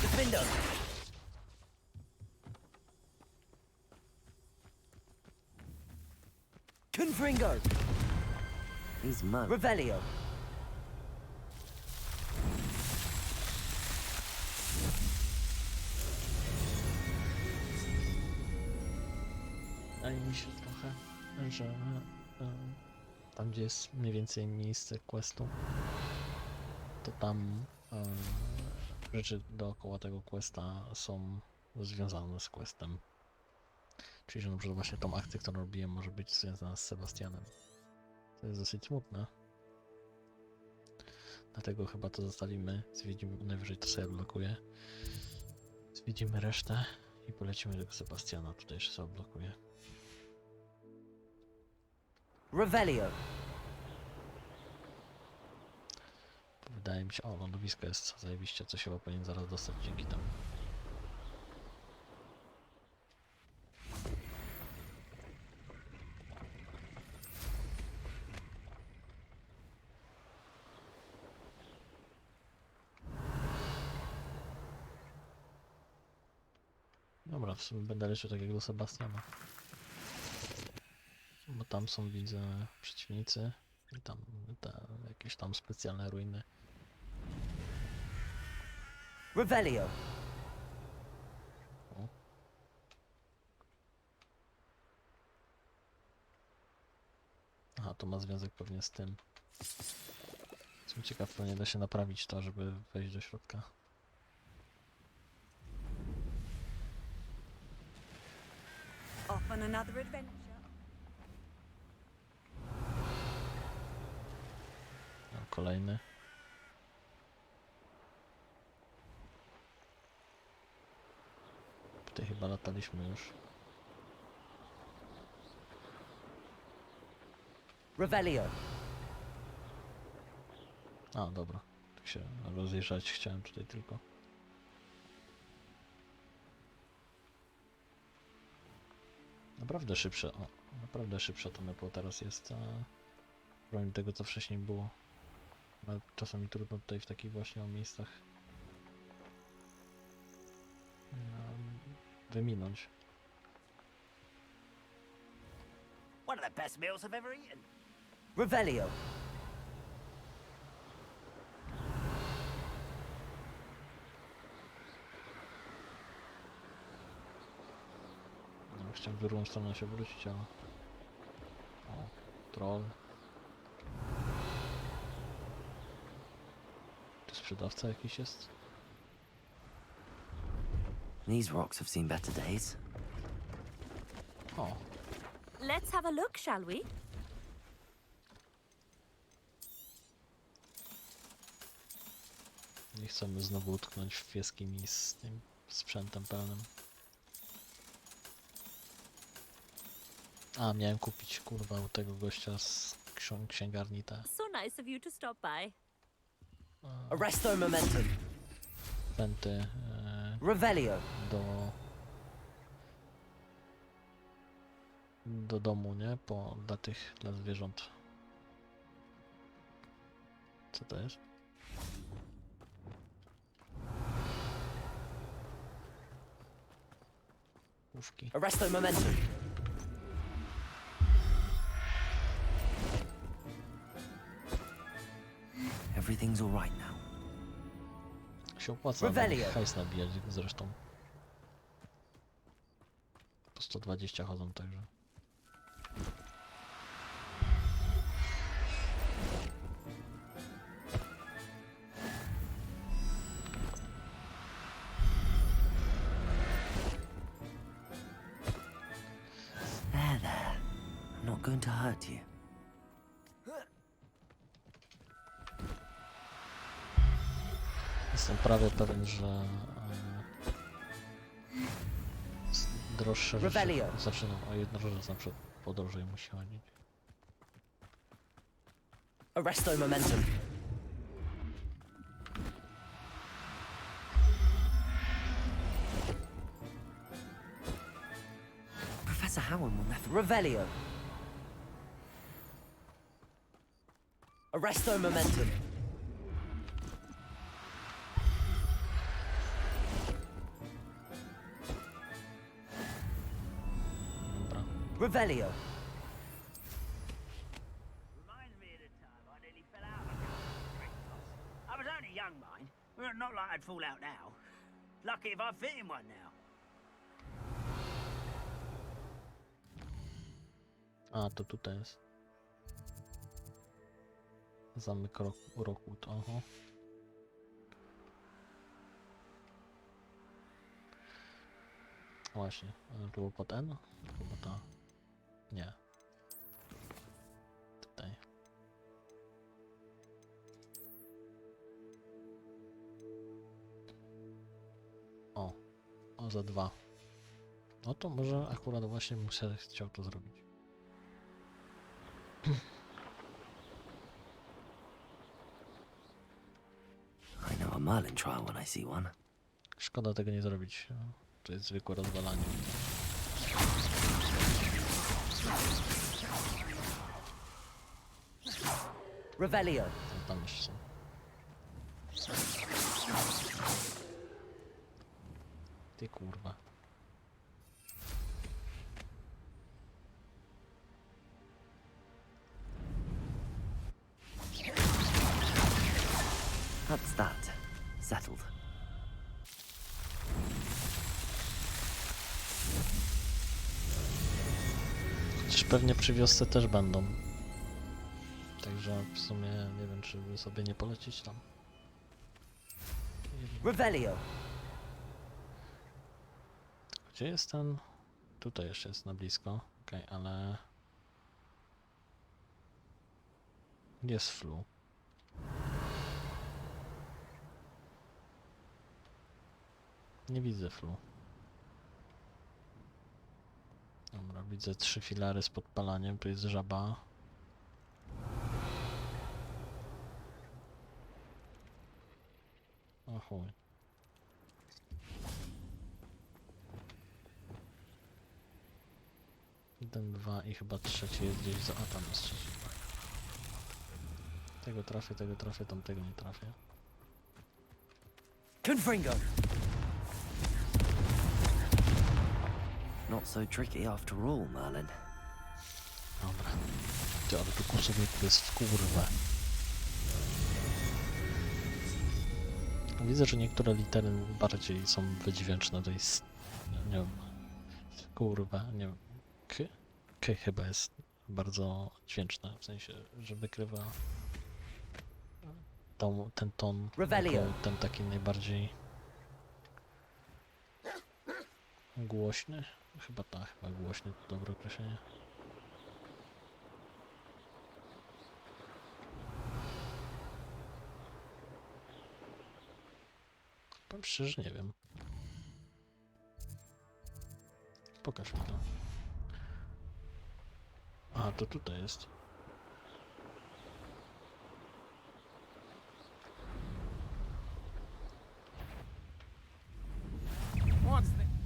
Defendo. Confringo. He's mad. Revelio. Wydaje mi się trochę, że tam gdzie jest mniej więcej miejsce questu, to tam rzeczy dookoła tego questa są związane z questem. Czyli że na przykład właśnie tą akcję, którą robiłem, może być związana z Sebastianem. To jest dosyć smutne. Dlatego chyba to zostawimy, zwiedzimy, najwyżej to sobie odblokuję. Zwiedzimy resztę i polecimy tego Sebastiana, tutaj jeszcze sobie odblokuję. Revelio. Wydaje mi się, o, lądowisko jest zajebiście, coś chyba powinien zaraz dostać dzięki temu. Dobra, w sumie będę leciał tak jak do Sebastiana. Bo tam są, widzę, przeciwnicy i tam te jakieś tam specjalne ruiny. Revelio. O. Aha, to ma związek pewnie z tym. Jestem ciekaw, pewnie da się naprawić to, żeby wejść do środka. Off on another adventure. No, kolejny. Tutaj chyba lataliśmy już. Revelio. A, dobra. Tak się rozjeżdżać chciałem tutaj tylko. Naprawdę szybsze, o, naprawdę szybsze to mapło teraz jest, a problem tego co wcześniej było. Ale czasami trudno tutaj w takich właśnie miejscach wyminąć. One of the best meals I've ever eaten. Revelio. No, chciałem w drugą stronę się wrócić, ale... O, troll. Tu sprzedawca jakiś jest? These rocks have seen better days. O, Let's have a look, shall we? nie chcemy znowu utknąć w jaskini z tym sprzętem pełnym. A, miałem kupić, kurwa, u tego gościa z księgarni te So nice of you to stop by. Arresto momentum. pęty Revelio. do domu, nie? Dla zwierząt. Co to jest? Łówki. Arresto momentum. Everything's all right now. Się opłaca Revelio. hajs nabijać zresztą. Po 120 chodzą także. There. I'm not going to hurt you. Jestem prawie pewien, że droższe rzeczy Revelio. zaczynam o jednorożec na przykład podrożej musi chodzić. Arresto momentum. Revelio. Arresto momentum. Dobra. Revelio. Reminds me of the time I nearly fell out of a drink boss. I was only young, mind. Well, not like I'd fall out now. Lucky if I fit in one now. A, to tutaj jest. Zamek Rockwood, oho. Właśnie, to było pod N? Chyba ta... Nie. Tutaj. O, za 2. No to może akurat właśnie muszę chciał to zrobić. I know a Merlin trial when I see one. Szkoda tego nie zrobić. To jest zwykłe rozwalanie. Revelio. Tam jeszcze są. Ty kurwa. That's that. Settled. Chociaż pewnie przy wiosce też będą. Także w sumie nie wiem, czy by sobie nie polecieć tam. Revelio. Gdzie jest ten? Tutaj jeszcze jest na blisko. Okej, ale... Gdzie jest Flu? Nie widzę Flu. Dobra, widzę 3 filary z podpalaniem. Tu jest żaba. O chuj. 1, 2 i chyba trzeci jest gdzieś za... A tam jest trzeci. Tego trafię, tamtego nie trafię. Confringo. Not so tricky after all, Merlin. Dobra. Ty, ale tu kosowników jest w kurwę. Widzę, że niektóre litery bardziej są wydźwięczne. To jest... Nie wiem... Kurwa, nie wiem... K chyba jest bardzo dźwięczne, w sensie, że wykrywa ten ton jako ten taki najbardziej głośny. Chyba tak, chyba głośny to dobre określenie. Powiem szczerze, nie wiem. Pokaż mi to. A, to tutaj jest.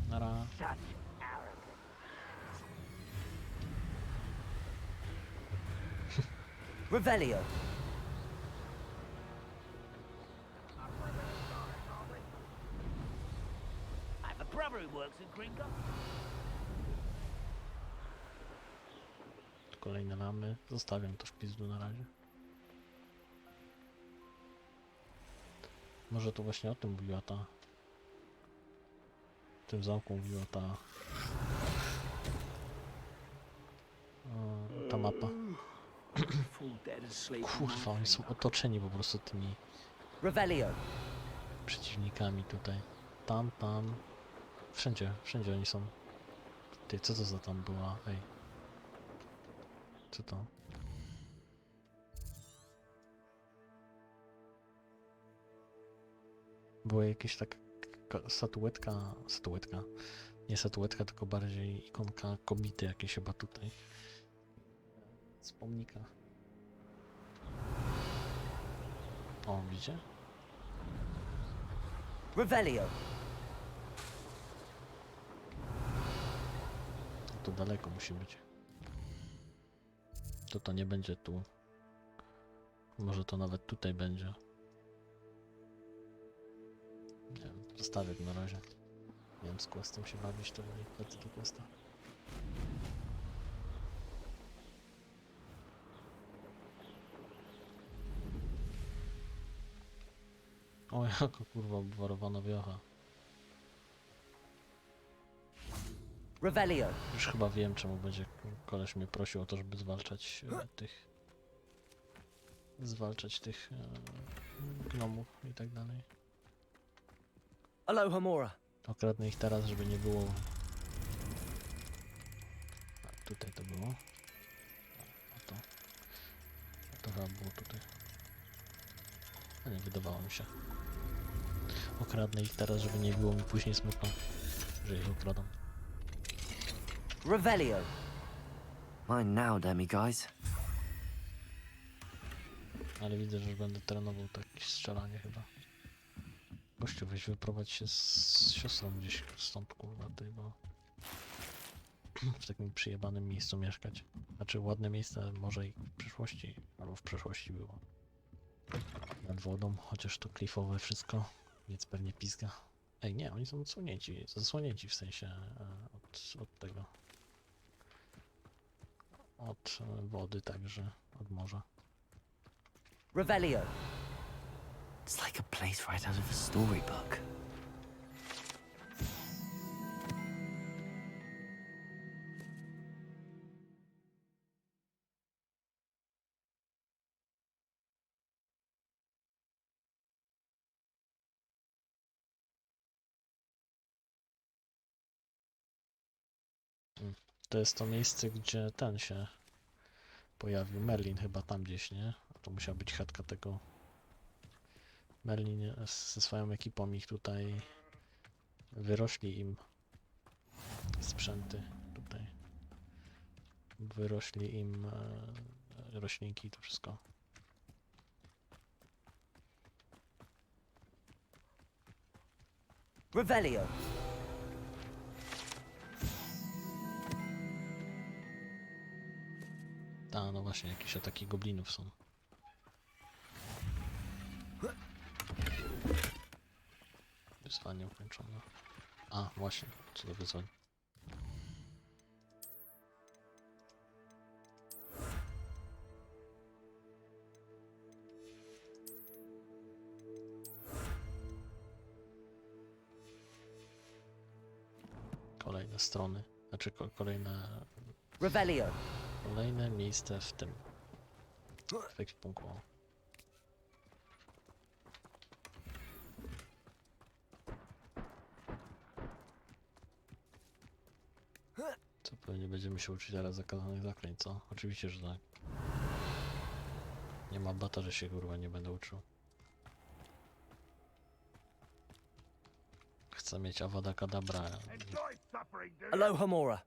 Nara. Revelio. I have a brother who works at Gringo. Kolejne lamy. Zostawiam to w pizdu na razie. Może to właśnie o tym mówiła ta... W tym zamku mówiła ta... ta mapa. Kurwa, oni są otoczeni po prostu tymi... Revelio. przeciwnikami tutaj. Tam. Wszędzie oni są. Ty, co to za tam była? Ej. Co to? Była jakaś taka statuetka. Nie statuetka, tylko bardziej ikonka kobiety jakieś chyba tutaj. Z pomnika. O, widzicie? Revelio. To daleko musi być. To nie będzie tu. Może to nawet tutaj będzie. Nie wiem, zostawię na razie. Nie wiem, z questem się bawić, to nie lecę do questa. O, jako kurwa obwarowana wiocha. Revelio. Już chyba wiem, czemu będzie koleś mnie prosił o to, żeby zwalczać tych gnomów i tak dalej. Alohomora. Okradnę ich teraz, żeby nie było... A, tutaj to było. A to chyba było tutaj. A nie, wydawało mi się. Okradnę ich teraz, żeby nie było mi później smutno, że ich okradam. Revelio. Mine now, demi guys. Ale widzę, że będę trenował takie strzelanie chyba. Gościu, weź wyprowadź się z siostrą gdzieś stąd, kurwa, ty, bo... w takim przyjebanym miejscu mieszkać. Znaczy, ładne miejsce może i w przyszłości, albo w przeszłości było. Nad wodą, chociaż to klifowe wszystko, więc pewnie pizga. Ej, nie, oni są zasłonięci w sensie od tego. Od wody, także od morza. Revelio. It's like a place right out of a storybook. To jest to miejsce, gdzie ten się pojawił. Merlin chyba tam gdzieś, nie? A to musiała być chatka tego... Merlin ze swoją ekipą ich tutaj... Wyrośli im sprzęty tutaj. Wyrośli im roślinki i to wszystko. Revelio. Ta, no właśnie, jakieś ataki goblinów są. Wyzwanie ukończone. A, właśnie, co to wyzwanie? Kolejne strony, znaczy kolejne... Revelio. Kolejne miejsce w tym... w ekwipunku. Co pewnie będziemy się uczyć teraz zakazanych zaklęć, co? Oczywiście, że tak. Nie ma bata, że się kurwa nie będę uczył. Chcę mieć Avada Kedavra, Alohomora.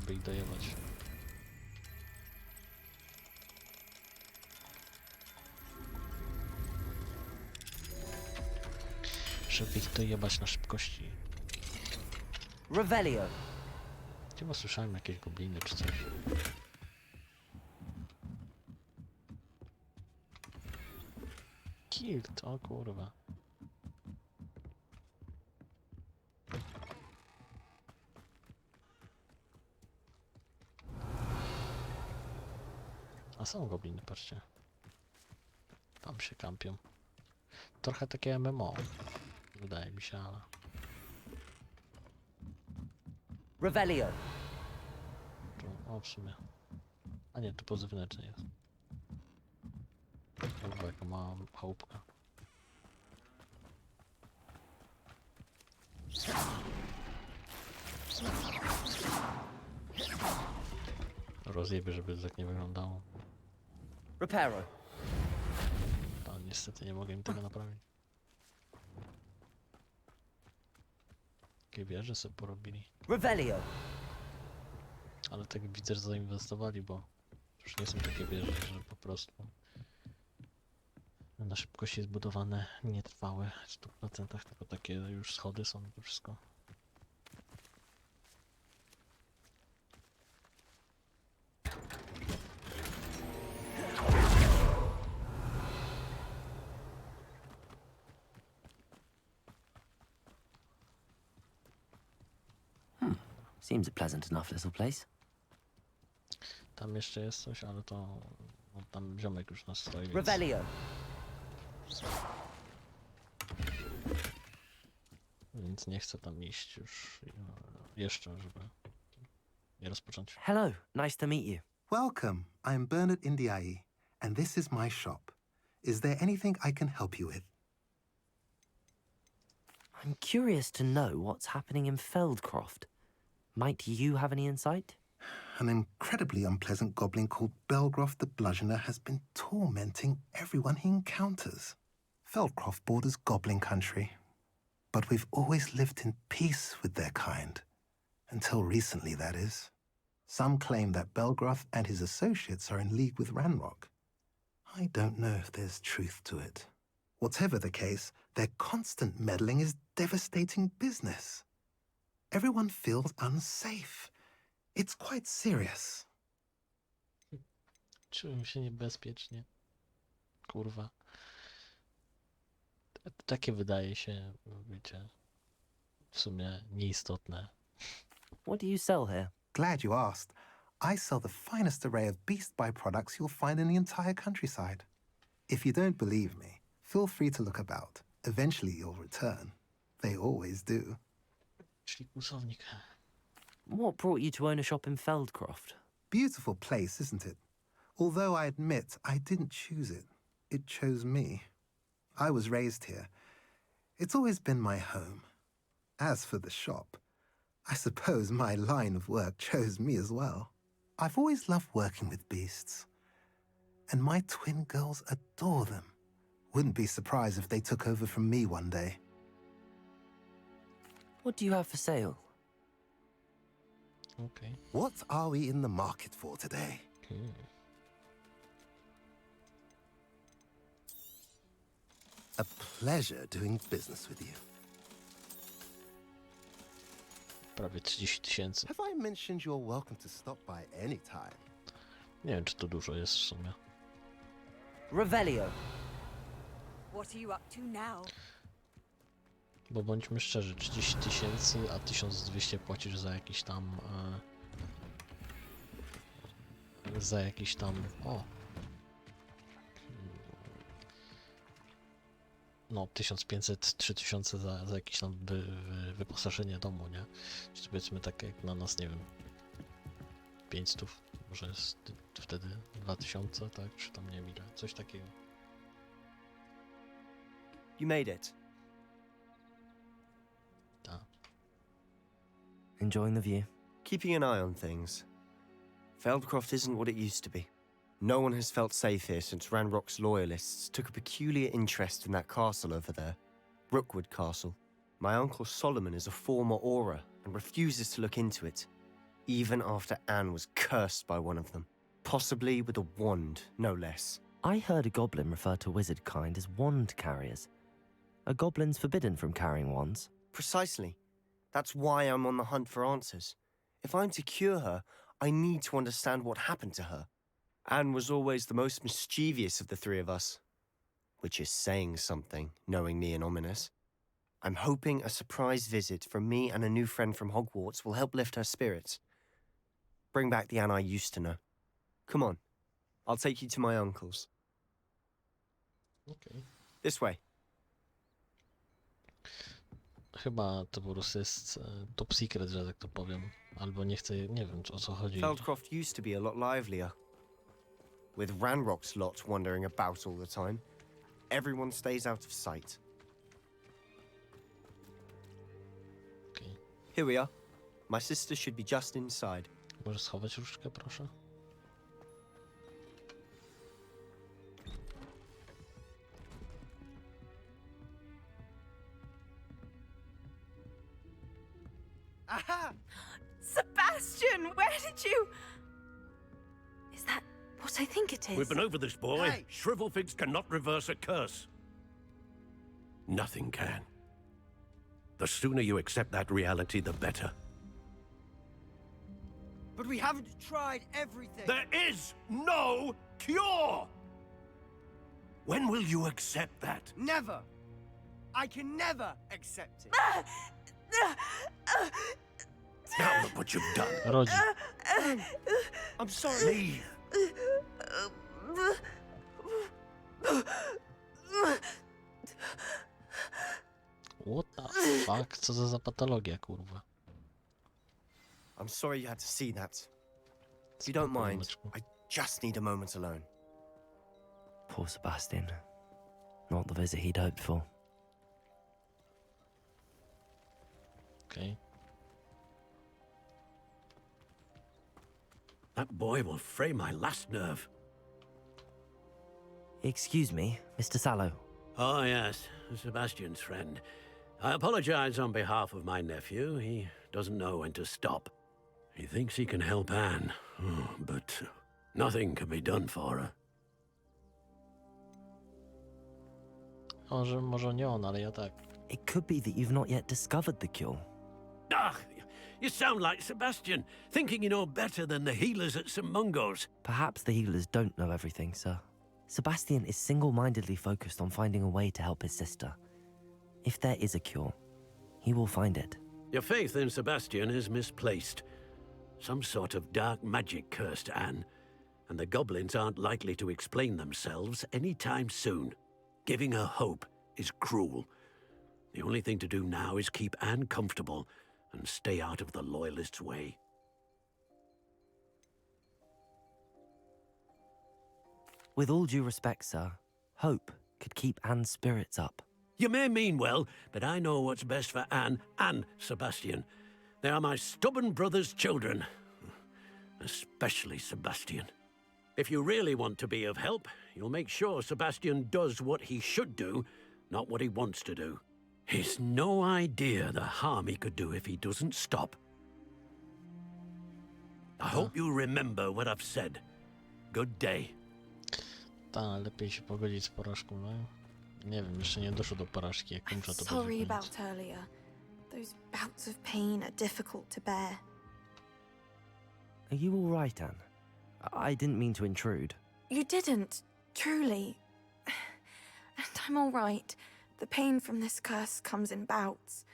żeby ich dojebać. Żeby ich dojebać na szybkości. Revelio. Chyba słyszałem jakieś gobliny czy coś. Kilt, o kurwa. A są gobliny, patrzcie. Tam się kampią. Trochę takie MMO. Wydaje mi się, ale... Revelio. Tu, o, w sumie. A nie, tu pozewnętrznie jest. Chyba jaka mała chałupka. Rozjebie, żeby tak nie wyglądało. Reparo. No, niestety nie mogę im tego naprawić. Takie wieże sobie porobili. Revelio. Ale tak widzę, że zainwestowali, bo już nie są takie wieże, że po prostu na szybkości zbudowane, nietrwałe w 100%, tylko takie już schody są, to wszystko. Seems a pleasant enough little place. Tam jeszcze jest coś, ale to... No, tam ziomek już nas stoi, więc... Revelio. Więc nie chcę tam iść już jeszcze, żeby nie rozpocząć. Hello, nice to meet you. Welcome. I'm Bernard Indiaye, and this is my shop. Is there anything I can help you with? I'm curious to know what's happening in Feldcroft. Might you have any insight? An incredibly unpleasant goblin called Belgroth the Bludgeoner has been tormenting everyone he encounters. Feldcroft borders goblin country, but we've always lived in peace with their kind. Until recently, that is. Some claim that Belgroth and his associates are in league with Ranrock. I don't know if there's truth to it. Whatever the case, their constant meddling is devastating business. Everyone feels unsafe. It's quite serious. Czułem się niebezpiecznie. Kurwa. Takie wydaje się, wiecie, w sumie nieistotne. What do you sell here? Glad you asked. I sell the finest array of beast byproducts you'll find in the entire countryside. If you don't believe me, feel free to look about. Eventually you'll return. They always do. Czyli kłusownik. What brought you to own a shop in Feldcroft? Beautiful place, isn't it? Although I admit I didn't choose it. It chose me. I was raised here. It's always been my home. As for the shop, I suppose my line of work chose me as well. I've always loved working with beasts. And my twin girls adore them. Wouldn't be surprised if they took over from me one day. What do you have for sale? Okay. What are we in the market for today? A pleasure doing business with you. Prawie 30 000. Have I mentioned you're welcome to stop by any time? Nie wiem, czy to dużo jest w sumie. Revelio. What are you up to now? Bo bądźmy szczerzy, 30 000, a 1200 płacisz za jakiś tam... za jakiś tam... O! No, 1500, 3000 za jakieś tam wyposażenie domu, nie? Czyli powiedzmy tak jak na nas, nie wiem, 500, może jest wtedy 2000, tak? Czy tam nie wiem ile, coś takiego. You made it. Tak. Enjoying the view? Keeping an eye on things. Feldcroft isn't what it used to be. No one has felt safe here since Ranrock's loyalists took a peculiar interest in that castle over there. Rookwood Castle. My uncle Solomon is a former Auror and refuses to look into it, even after Anne was cursed by one of them. Possibly with a wand, no less. I heard a goblin refer to wizard kind as wand carriers. Are goblins forbidden from carrying wands? Precisely. That's why I'm on the hunt for answers. If I'm to cure her, I need to understand what happened to her. Anne was always the most mischievous of the three of us. Which is saying something, knowing me and Ominous. I'm hoping a surprise visit from me and a new friend from Hogwarts will help lift her spirits. Bring back the Anne I used to know. Come on. I'll take you to my uncle's. Okay. This way. Chyba to po prostu jest top secret, że tak to powiem. Albo nie chcę, nie wiem o co chodzi. Feldcroft used to be a lot livelier. With Ranrock's lot wandering about all the time, everyone stays out of sight. Okay. Here we are. My sister should be just inside. Możesz schować różdżkę, proszę? Aha! Sebastian, where did you... Is that what I think it is? We've been over this, boy. Hey. Shrivelfigs cannot reverse a curse. Nothing can. The sooner you accept that reality, the better. But we haven't tried everything. There is no cure! When will you accept that? Never. I can never accept it. Now look what you've done. Rodzi. I'm sorry. Leave. What the fuck? Co za patologia, kurwa? I'm sorry you had to see that. If you don't mind, I just need a moment alone. Poor Sebastian. Not the visit he'd hoped for. Okay. That boy will fray my last nerve. Excuse me, Mr. Sallow. Oh, yes, Sebastian's friend. I apologize on behalf of my nephew. He doesn't know when to stop. He thinks he can help Anne, but nothing can be done for her. Może nie on, ale ja tak. It could be that you've not yet discovered the cure. Ah, you sound like Sebastian, thinking you know better than the healers at St. Mungo's. Perhaps the healers don't know everything, sir. Sebastian is single-mindedly focused on finding a way to help his sister. If there is a cure, he will find it. Your faith in Sebastian is misplaced. Some sort of dark magic cursed Anne, and the goblins aren't likely to explain themselves anytime soon. Giving her hope is cruel. The only thing to do now is keep Anne comfortable and stay out of the Loyalists' way. With all due respect, sir, hope could keep Anne's spirits up. You may mean well, but I know what's best for Anne and Sebastian. They are my stubborn brother's children. Especially Sebastian. If you really want to be of help, you'll make sure Sebastian does what he should do, not what he wants to do. He's no idea the harm he could do if he doesn't stop. I hope you remember what I've said. Good day. Ta, lepiej się pogodzić z porażką, no. Nie wiem, jeszcze nie doszło do porażki, jak umrze to Sorry będzie about earlier. Those bouts of pain are difficult to bear. Are you all right, Anne? I didn't mean to intrude. You didn't, truly. And I'm all right. The pain from this curse comes in bouts,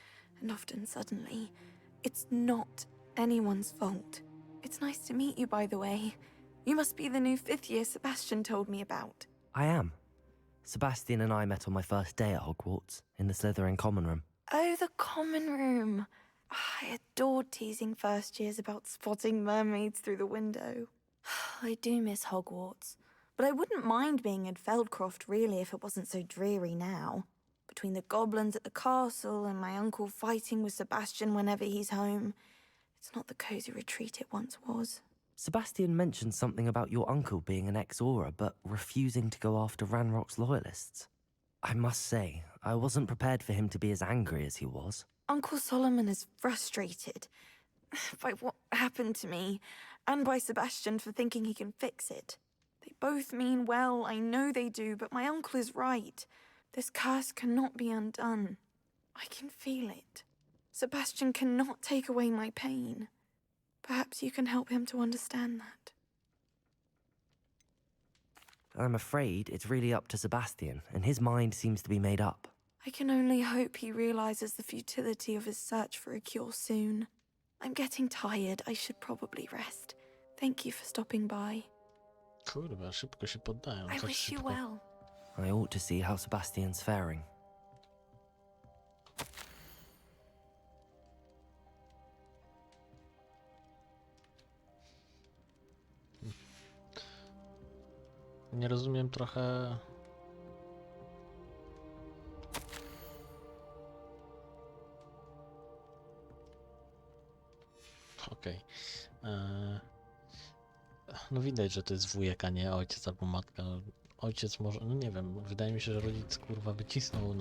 and often suddenly. It's not anyone's fault. It's nice to meet you, by the way. You must be the new 5th year Sebastian told me about. I am. Sebastian and I met on my first day at Hogwarts, in the Slytherin common room. Oh, the common room. I adored teasing first years about spotting mermaids through the window. I do miss Hogwarts, but I wouldn't mind being in Feldcroft really if it wasn't so dreary now. Between the goblins at the castle and my uncle fighting with Sebastian whenever he's home, it's not the cosy retreat it once was. Sebastian mentioned something about your uncle being an ex-Auror, but refusing to go after Ranrock's loyalists. I must say, I wasn't prepared for him to be as angry as he was. Uncle Solomon is frustrated by what happened to me, and by Sebastian for thinking he can fix it. They both mean well, I know they do, but my uncle is right. This curse cannot be undone. I can feel it. Sebastian cannot take away my pain. Perhaps you can help him to understand that. I'm afraid it's really up to Sebastian, and his mind seems to be made up. I can only hope he realizes the futility of his search for a cure soon. I'm getting tired. I should probably rest. Thank you for stopping by. Kurwa, szybko się poddają. I tak wish you szybko. well. I ought to see how Sebastian's faring. Nie rozumiem trochę... Okej. No widać, że to jest wujek, a nie ojciec albo matka. Ojciec może, no nie wiem, wydaje mi się, że rodzic kurwa wycisnął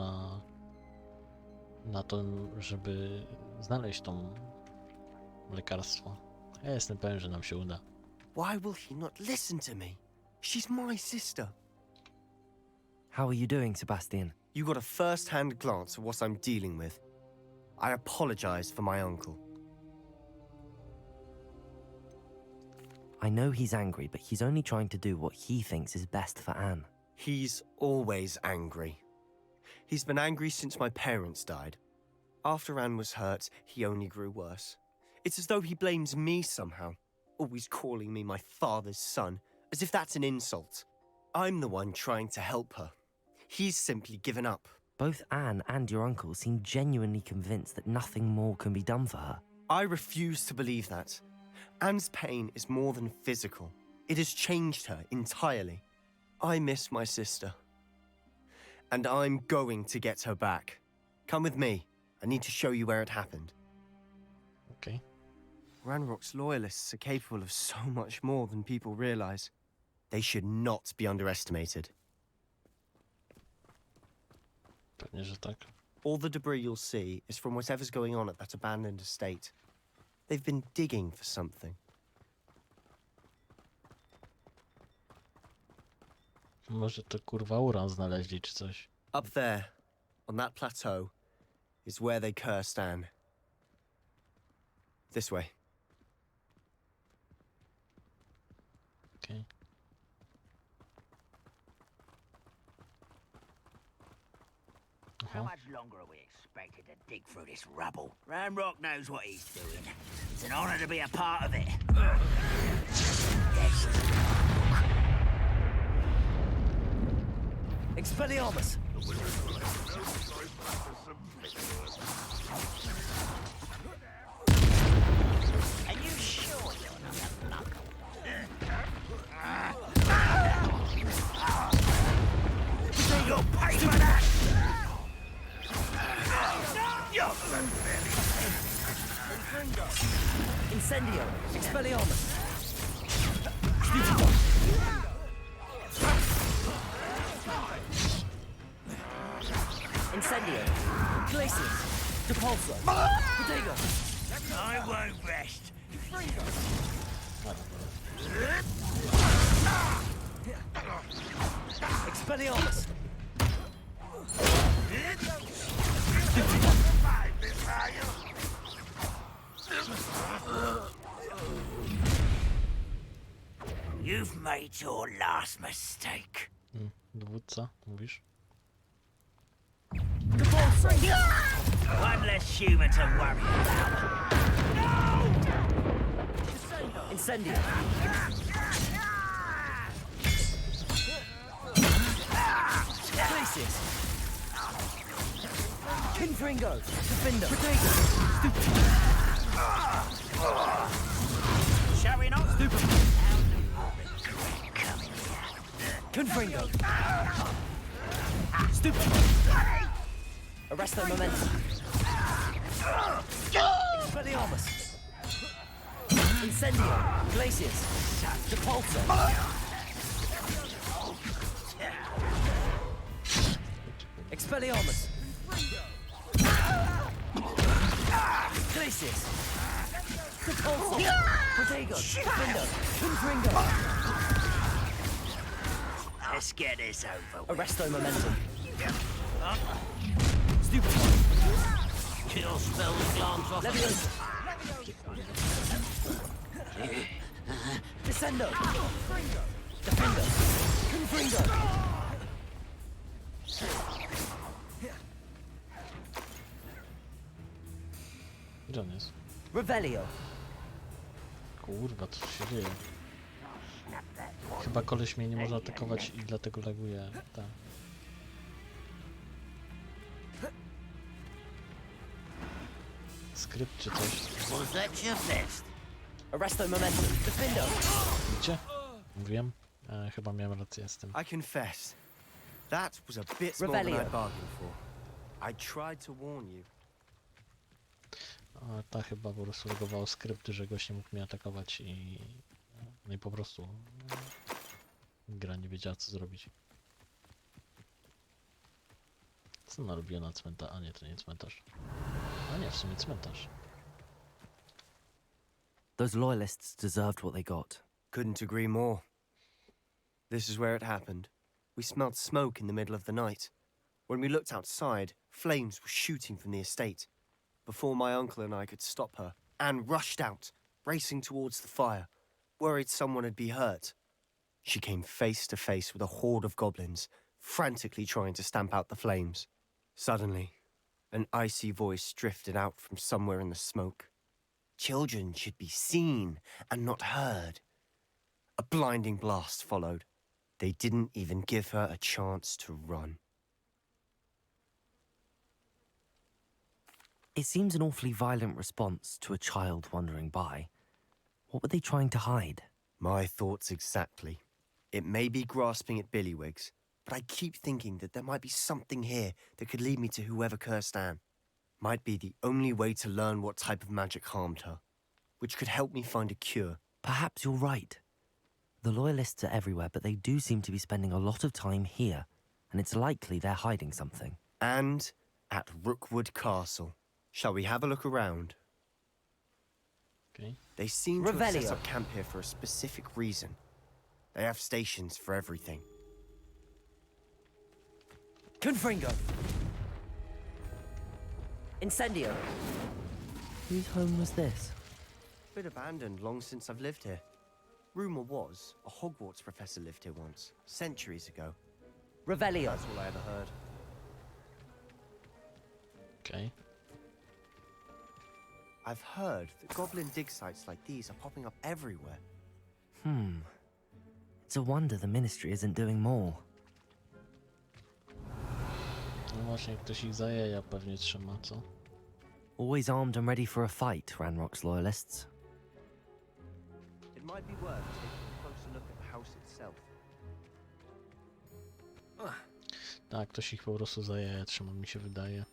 na to, żeby znaleźć tą lekarstwo. Ja jestem pewien, że nam się uda. Why will he not listen to me? She's my sister. How are you doing, Sebastian? You got a first-hand glance at what I'm dealing with. I apologize for my uncle. I know he's angry, but he's only trying to do what he thinks is best for Anne. He's always angry. He's been angry since my parents died. After Anne was hurt, he only grew worse. It's as though he blames me somehow, always calling me my father's son, as if that's an insult. I'm the one trying to help her. He's simply given up. Both Anne and your uncle seem genuinely convinced that nothing more can be done for her. I refuse to believe that. Anne's pain is more than physical. It has changed her entirely. I miss my sister. And I'm going to get her back. Come with me. I need to show you where it happened. Okay. Ranrock's loyalists are capable of so much more than people realize. They should not be underestimated. Pewnie, że tak. All the debris you'll see is from whatever's going on at that abandoned estate. They've been digging for something. Może to kurwa uran znaleźli czy coś. Up there, on that plateau, is where they cursed Anne. This way. Okay. How much longer are we expected to dig through this rubble? Ranrock knows what he's doing. It's an honor to be a part of it. Expelliarmus! Are you sure you're not a knuckle? You'll pay for that! Incendio! Expelliarmus! Incendio! Glacius! Depulso! Protego! I won't rest. Expelliarmus! You've made your last mistake. Dowódca, mówisz? One less human to worry about. Incendio! Glacius! Confringo! Defender! Protego! Shall we not? Confringo! Stupid! Arresto momentum! Expelliarmus! Incendio! Glacius! Depulso! Expelliarmus! Glacius! Depulso! Protego! Defender! Confringo! Let's get this over with. Arresto momentum! Stupid. Kill spells glance off. Leviosa! Descendo! Defender! Confringo! Gdzie on jest? Revelio! Kurwa, co się dzieje? Chyba koleś mnie nie może atakować i dlatego laguje. Tak. Skrypt czy coś. Was that your best? Arresto momentum! Defender! Widzicie? Mówiłem? Chyba miałem rację z tym. I confess, that was a bit more than I bargained for. I tried to warn you. A ta chyba po prostu logowała skrypty, że gość nie mógł mnie atakować i... No i po prostu... Gra nie wiedziała co zrobić. Co ona robiła na cmentarzu? A nie, to nie cmentarz. A nie, w sumie cmentarz. Those loyalists deserved what they got. Couldn't agree more. This is where it happened. We smelled smoke in the middle of the night. When we looked outside, flames were shooting from the estate. Before my uncle and I could stop her, Anne rushed out, racing towards the fire, worried someone had been hurt. She came face to face with a horde of goblins, frantically trying to stamp out the flames. Suddenly, an icy voice drifted out from somewhere in the smoke. Children should be seen and not heard. A blinding blast followed. They didn't even give her a chance to run. It seems an awfully violent response to a child wandering by. What were they trying to hide? My thoughts exactly. It may be grasping at Billywigs, but I keep thinking that there might be something here that could lead me to whoever cursed Anne. Might be the only way to learn what type of magic harmed her, which could help me find a cure. Perhaps you're right. The Loyalists are everywhere, but they do seem to be spending a lot of time here, and it's likely they're hiding something. And at Rookwood Castle. Shall we have a look around? Okay. They seem to have set up camp here for a specific reason. They have stations for everything. Confringo! Incendio! Whose home was this? Been abandoned long since I've lived here. Rumour was, a Hogwarts professor lived here once, centuries ago. Revelio! That's all I ever heard. Okay. I've heard that goblin dig sites like these are popping up everywhere. It's a wonder the Ministry isn't doing more. No właśnie, ktoś ich za jaja pewnie trzyma, co? Always armed and ready for a fight, Ranrock's Loyalists. It might be worth taking a closer look at the house itself. Tak, ktoś ich po prostu za jaja trzyma, mi się wydaje.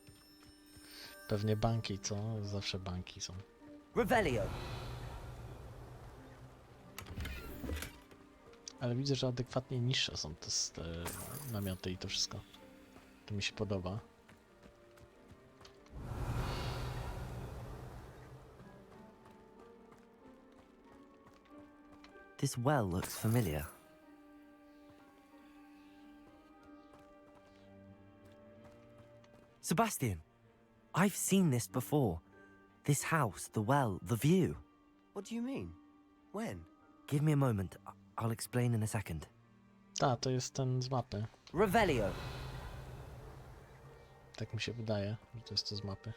Pewnie banki, co? Zawsze banki są. Revelio! Ale widzę, że adekwatnie niższe są te namioty i to wszystko. To mi się podoba. This well looks familiar. Sebastian! I've seen this before. This house, the well, the view. What do you mean? When? Give me a moment. I'll explain in a second. Ta, to jest ten z mapy. Revelio! Tak mi się wydaje, że to jest to z mapy.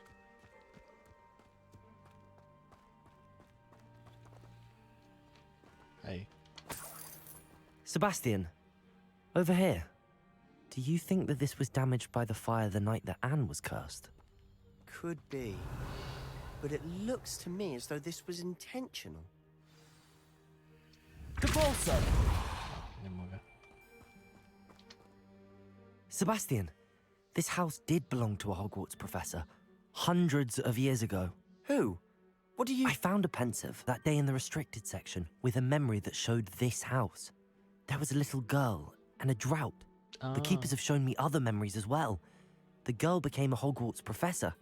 Hey. Sebastian, over here. Do you think that this was damaged by the fire the night that Anne was cursed? Could be. But it looks to me as though this was intentional. Capolso! Nie mogę. Sebastian, this house did belong to a Hogwarts professor, hundreds of years ago. Who? What do you... I found a pensive that day in the restricted section with a memory that showed this house. There was a little girl and a drought. The keepers have shown me other memories as well. The girl became a Hogwarts professor.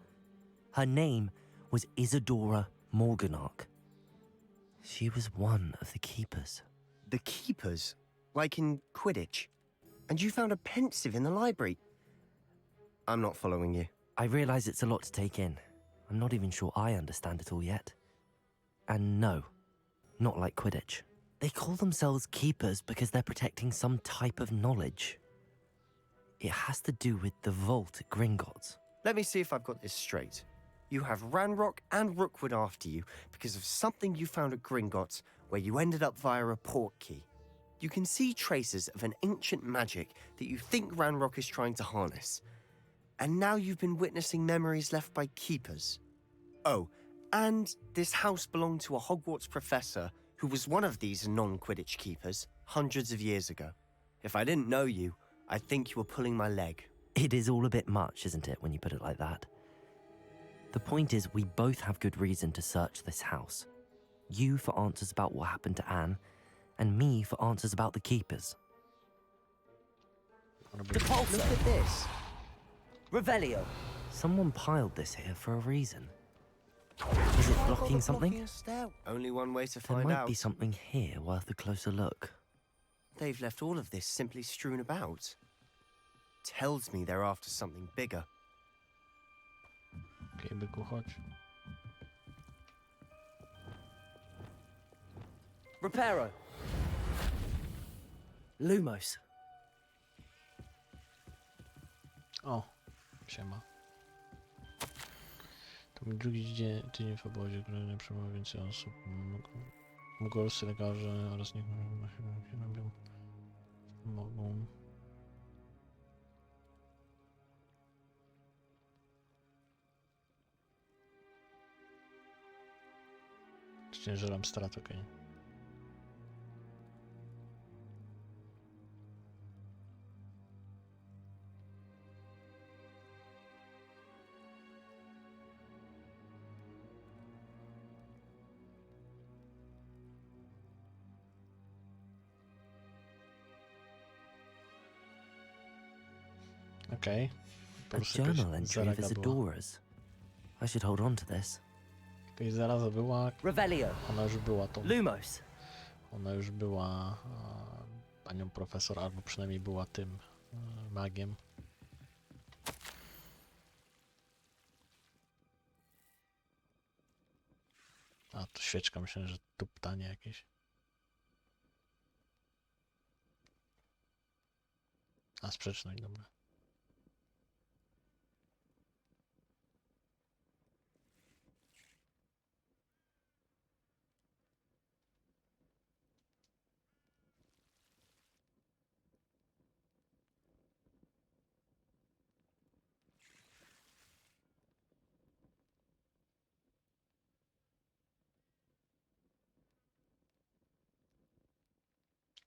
Her name was Isadora Morganach. She was one of the keepers. The keepers? Like in Quidditch? And you found a pensive in the library? I'm not following you. I realize it's a lot to take in. I'm not even sure I understand it all yet. And no, not like Quidditch. They call themselves keepers because they're protecting some type of knowledge. It has to do with the vault at Gringotts. Let me see if I've got this straight. You have Ranrock and Rookwood after you because of something you found at Gringotts where you ended up via a port key. You can see traces of an ancient magic that you think Ranrock is trying to harness. And now you've been witnessing memories left by keepers. Oh, and this house belonged to a Hogwarts professor who was one of these non-Quidditch keepers hundreds of years ago. If I didn't know you, I'd think you were pulling my leg. It is all a bit much, isn't it, when you put it like that? The point is, we both have good reason to search this house. You for answers about what happened to Anne, and me for answers about the keepers. Look at this. Revelio! Someone piled this here for a reason. Is it blocking something? Only one way to There find might out. be something here worth a closer look. They've left all of this simply strewn about. Tells me they're after something bigger. Okej, byku, chodź. Reparo! Lumos. O, siema. To był drugi tydzień w obozie, który nie przyjmował więcej osób. Mugolscy lekarze oraz niektórzy mogą... Ciężarem strat, okej. Okej. A journal entry of Isadora's. I should hold on to this. Jakaś zaraza była. Revelio. Ona już była tą. Lumos. Ona już była panią profesor, albo przynajmniej była tym magiem. A, to świeczka, myślę, że tu pytanie jakieś. A, sprzeczność, dobra.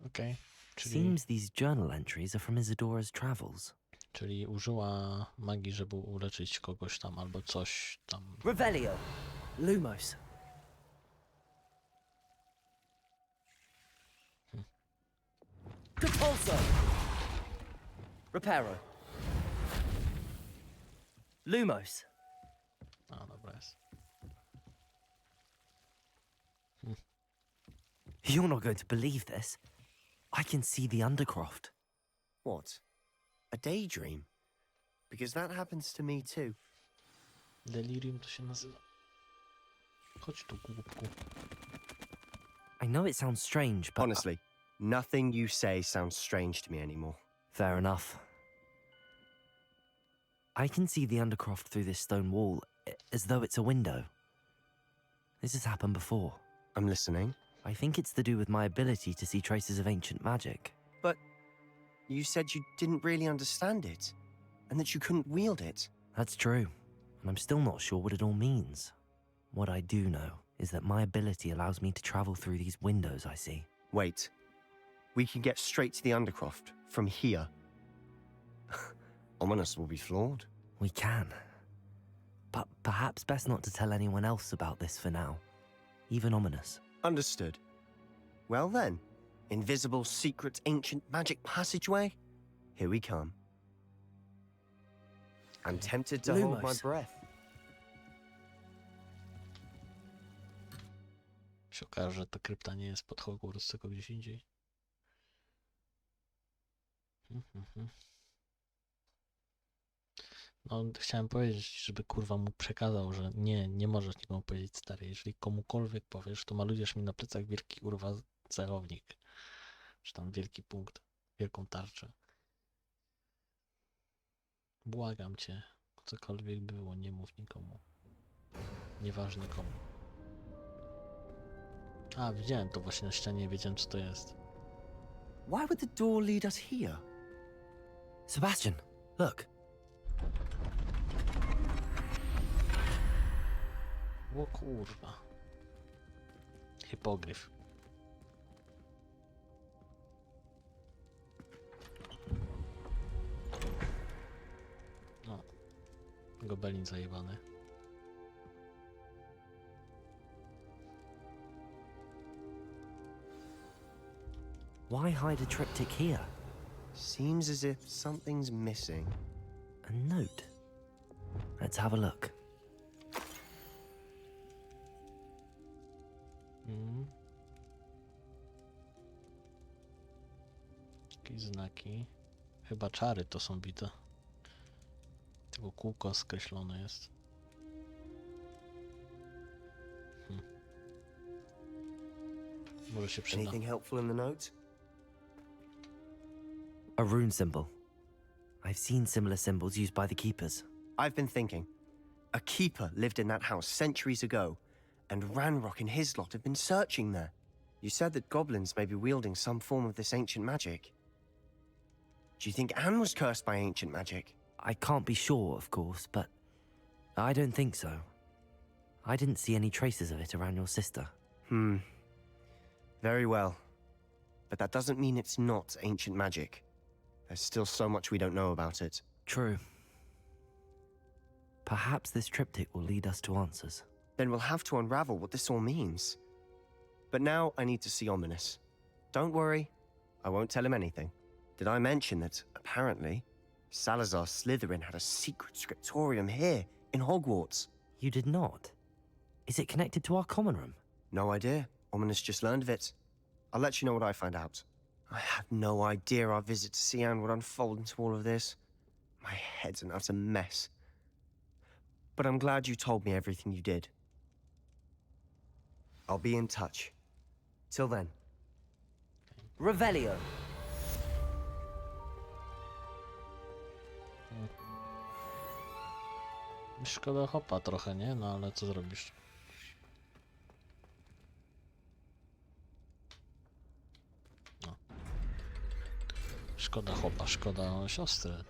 Okej. Czyli... Seems these journal entries are from Isadora's travels. Czyli użyła magii, żeby uleczyć kogoś tam, albo coś tam. Revelio. Lumos. Repulso. Reparo. Lumos. A, dobra jest. You're not going to believe this. I can see the Undercroft. What? A daydream? Because that happens to me too. Delirium to się nazywa. Chodź tu, głupku. I know it sounds strange, but... Honestly, nothing you say sounds strange to me anymore. Fair enough. I can see the Undercroft through this stone wall, as though it's a window. This has happened before. I'm listening. I think it's to do with my ability to see traces of ancient magic. But you said you didn't really understand it, and that you couldn't wield it. That's true, and I'm still not sure what it all means. What I do know is that my ability allows me to travel through these windows I see. Wait. We can get straight to the Undercroft from here. Ominous will be flawed. We can. But perhaps best not to tell anyone else about this for now. Even Ominous. Understood. Well then, invisible, secret, ancient magic passageway? Here we come. I'm tempted to hold my breath. Się okaże, że ta krypta nie jest pod Hogwarts, tylko gdzieś indziej. No, chciałem powiedzieć, żeby kurwa mu przekazał, że nie możesz nikomu powiedzieć, stary, jeżeli komukolwiek powiesz, to malujesz mi na plecach wielki kurwa celownik. Czy tam wielki punkt, wielką tarczę. Błagam cię, cokolwiek było, nie mów nikomu. Nieważne komu. A, widziałem to właśnie na ścianie, wiedziałem co to jest. Why would the door lead us here? Sebastian, look. O kurwa. Hipogryf. No. Gobelin zajebany. Why hide a triptych here? Seems as if something's missing. A note. Let's have a look. Jakieś znaki. Chyba czary to są bite. Tylko kółko skreślone jest. Może się przyda. Anything helpful in the note? A rune symbol. I've seen similar symbols used by the keepers. I've been thinking. A keeper lived in that house centuries ago, and Ranrock and his lot have been searching there. You said that goblins may be wielding some form of this ancient magic. Do you think Anne was cursed by ancient magic? I can't be sure, of course, but I don't think so. I didn't see any traces of it around your sister. Very well. But that doesn't mean it's not ancient magic. There's still so much we don't know about it. True. Perhaps this triptych will lead us to answers. Then we'll have to unravel what this all means. But now I need to see Ominous. Don't worry, I won't tell him anything. Did I mention that, apparently, Salazar Slytherin had a secret scriptorium here, in Hogwarts? You did not? Is it connected to our common room? No idea. Ominous just learned of it. I'll let you know what I find out. I had no idea our visit to Cian would unfold into all of this. My head's an utter mess. But I'm glad you told me everything you did. I'll be in touch. Till then. Revelio. Szkoda hopa trochę, nie? No ale co zrobisz? No. Szkoda hopa, szkoda siostry.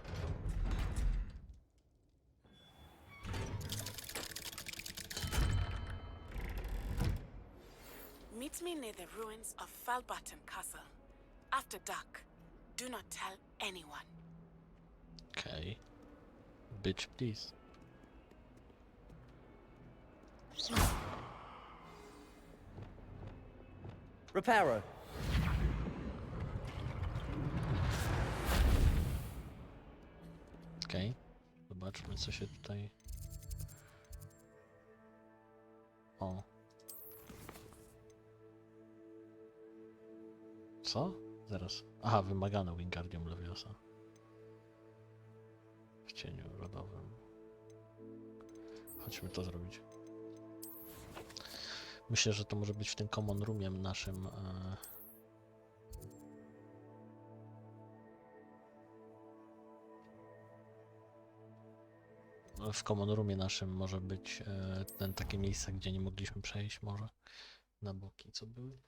Meet me near the ruins of Falbottom Castle. After dark. Do not tell anyone. Okay. Bitch, please. Reparo. Okej. Zobaczmy, co się tutaj... O. Co? Zaraz. Aha, wymagane Wingardium Leviosa. W cieniu rodowym. Chodźmy to zrobić. Myślę, że to może być w tym common roomie naszym. W common roomie naszym może być ten takie miejsce, gdzie nie mogliśmy przejść może na boki, co były.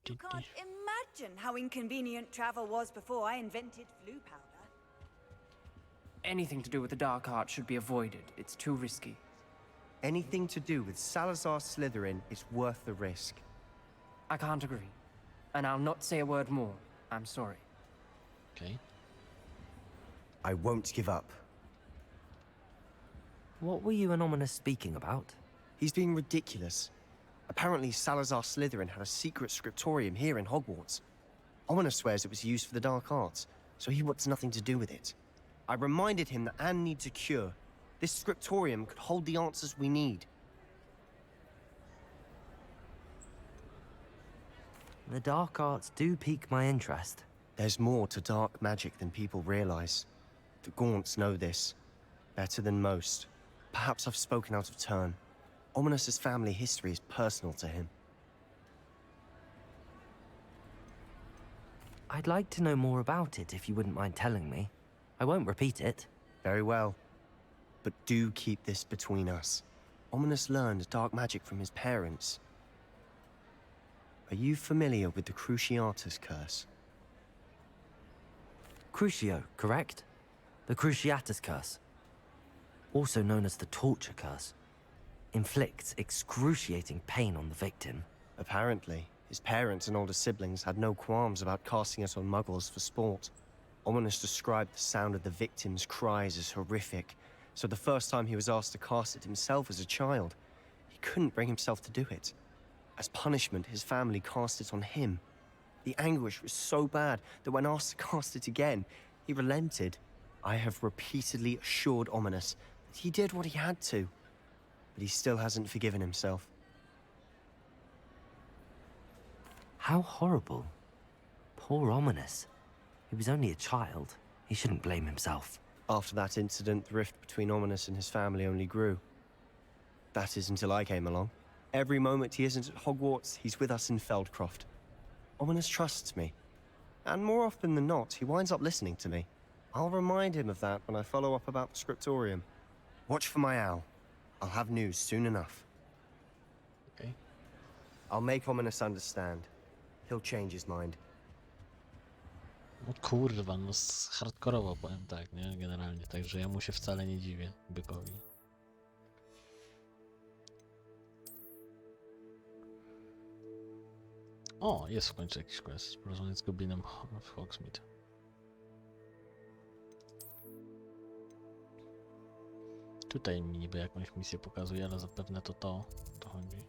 You can't imagine how inconvenient travel was before I invented flu powder. Anything to do with the dark art should be avoided. It's too risky. Anything to do with Salazar Slytherin is worth the risk. I can't agree. And I'll not say a word more. I'm sorry. Okay. I won't give up. What were you and Ominous speaking about? He's being ridiculous. Apparently, Salazar Slytherin had a secret scriptorium here in Hogwarts. Ominous swears it was used for the dark arts, so he wants nothing to do with it. I reminded him that Anne needs a cure. This scriptorium could hold the answers we need. The dark arts do pique my interest. There's more to dark magic than people realize. The Gaunts know this. Better than most. Perhaps I've spoken out of turn. Ominous's family history is personal to him. I'd like to know more about it if you wouldn't mind telling me. I won't repeat it. Very well. But do keep this between us. Ominous learned dark magic from his parents. Are you familiar with the Cruciatus curse? Crucio, correct? The Cruciatus curse. Also known as the torture curse. Inflicts excruciating pain on the victim. Apparently, his parents and older siblings had no qualms about casting it on muggles for sport. Ominous described the sound of the victim's cries as horrific, so the first time he was asked to cast it himself as a child, he couldn't bring himself to do it. As punishment, his family cast it on him. The anguish was so bad that when asked to cast it again, he relented. I have repeatedly assured Ominous that he did what he had to, but he still hasn't forgiven himself. How horrible. Poor Ominous. He was only a child. He shouldn't blame himself. After that incident, the rift between Ominous and his family only grew. That is until I came along. Every moment he isn't at Hogwarts, he's with us in Feldcroft. Ominous trusts me, And more often than not, he winds up listening to me. I'll remind him of that when I follow up about the scriptorium. Watch for my owl. I'll have news soon enough. Okay. I'll make Ominous understand. He'll change his mind. No kurwa, no hardkorowo powiem tak, nie? Generalnie, także ja mu się wcale nie dziwię, bykowi. O, jest w końcu jakiś quest. Porozmawiać z goblinem w Hogsmeade. Tutaj mi niby jakąś misję pokazuje, ale zapewne to chodzi.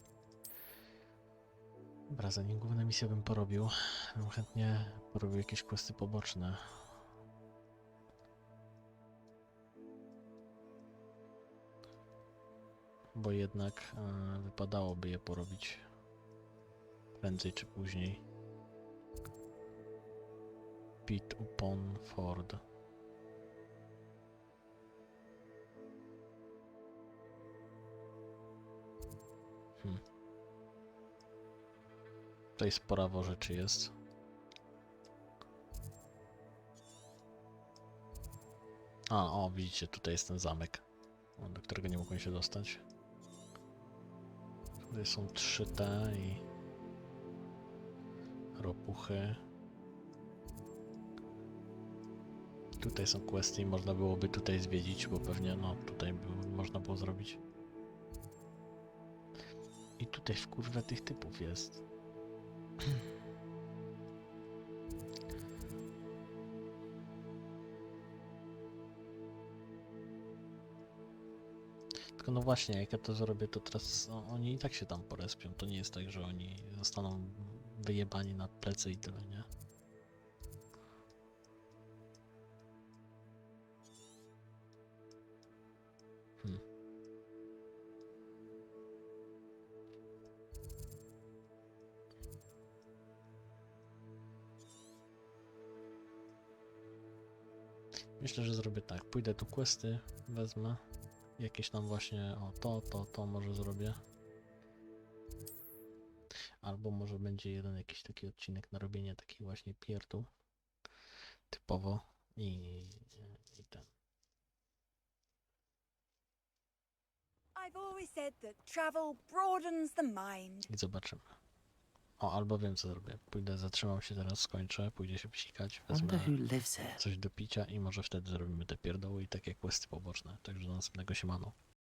Dobra, zanim główne misje bym porobił, bym chętnie porobił jakieś questy poboczne. Bo jednak wypadałoby je porobić prędzej czy później. Pit upon Ford. Tutaj sporo rzeczy jest. O, widzicie, tutaj jest ten zamek, do którego nie mogłem się dostać. Tutaj są 3T i ropuchy. Tutaj są questy i można byłoby tutaj zwiedzić, bo pewnie tutaj można było zrobić. I tutaj w kurwę tych typów jest. Tylko no właśnie, jak ja to zrobię, to teraz oni i tak się tam porespią. To nie jest tak, że oni zostaną wyjebani na plecy i tyle, nie? Myślę, że zrobię tak. Pójdę tu questy, wezmę. Jakieś tam właśnie, to może zrobię. Albo może będzie jeden jakiś taki odcinek na robienie takich właśnie pierdół. Typowo. I ten. I've always said that travel broadens the mind. I zobaczymy. Albo wiem co zrobię. Pójdę, zatrzymam się teraz, skończę, pójdę się psikać, wezmę coś do picia i może wtedy zrobimy te pierdoły i takie questy poboczne. Także do następnego siemano.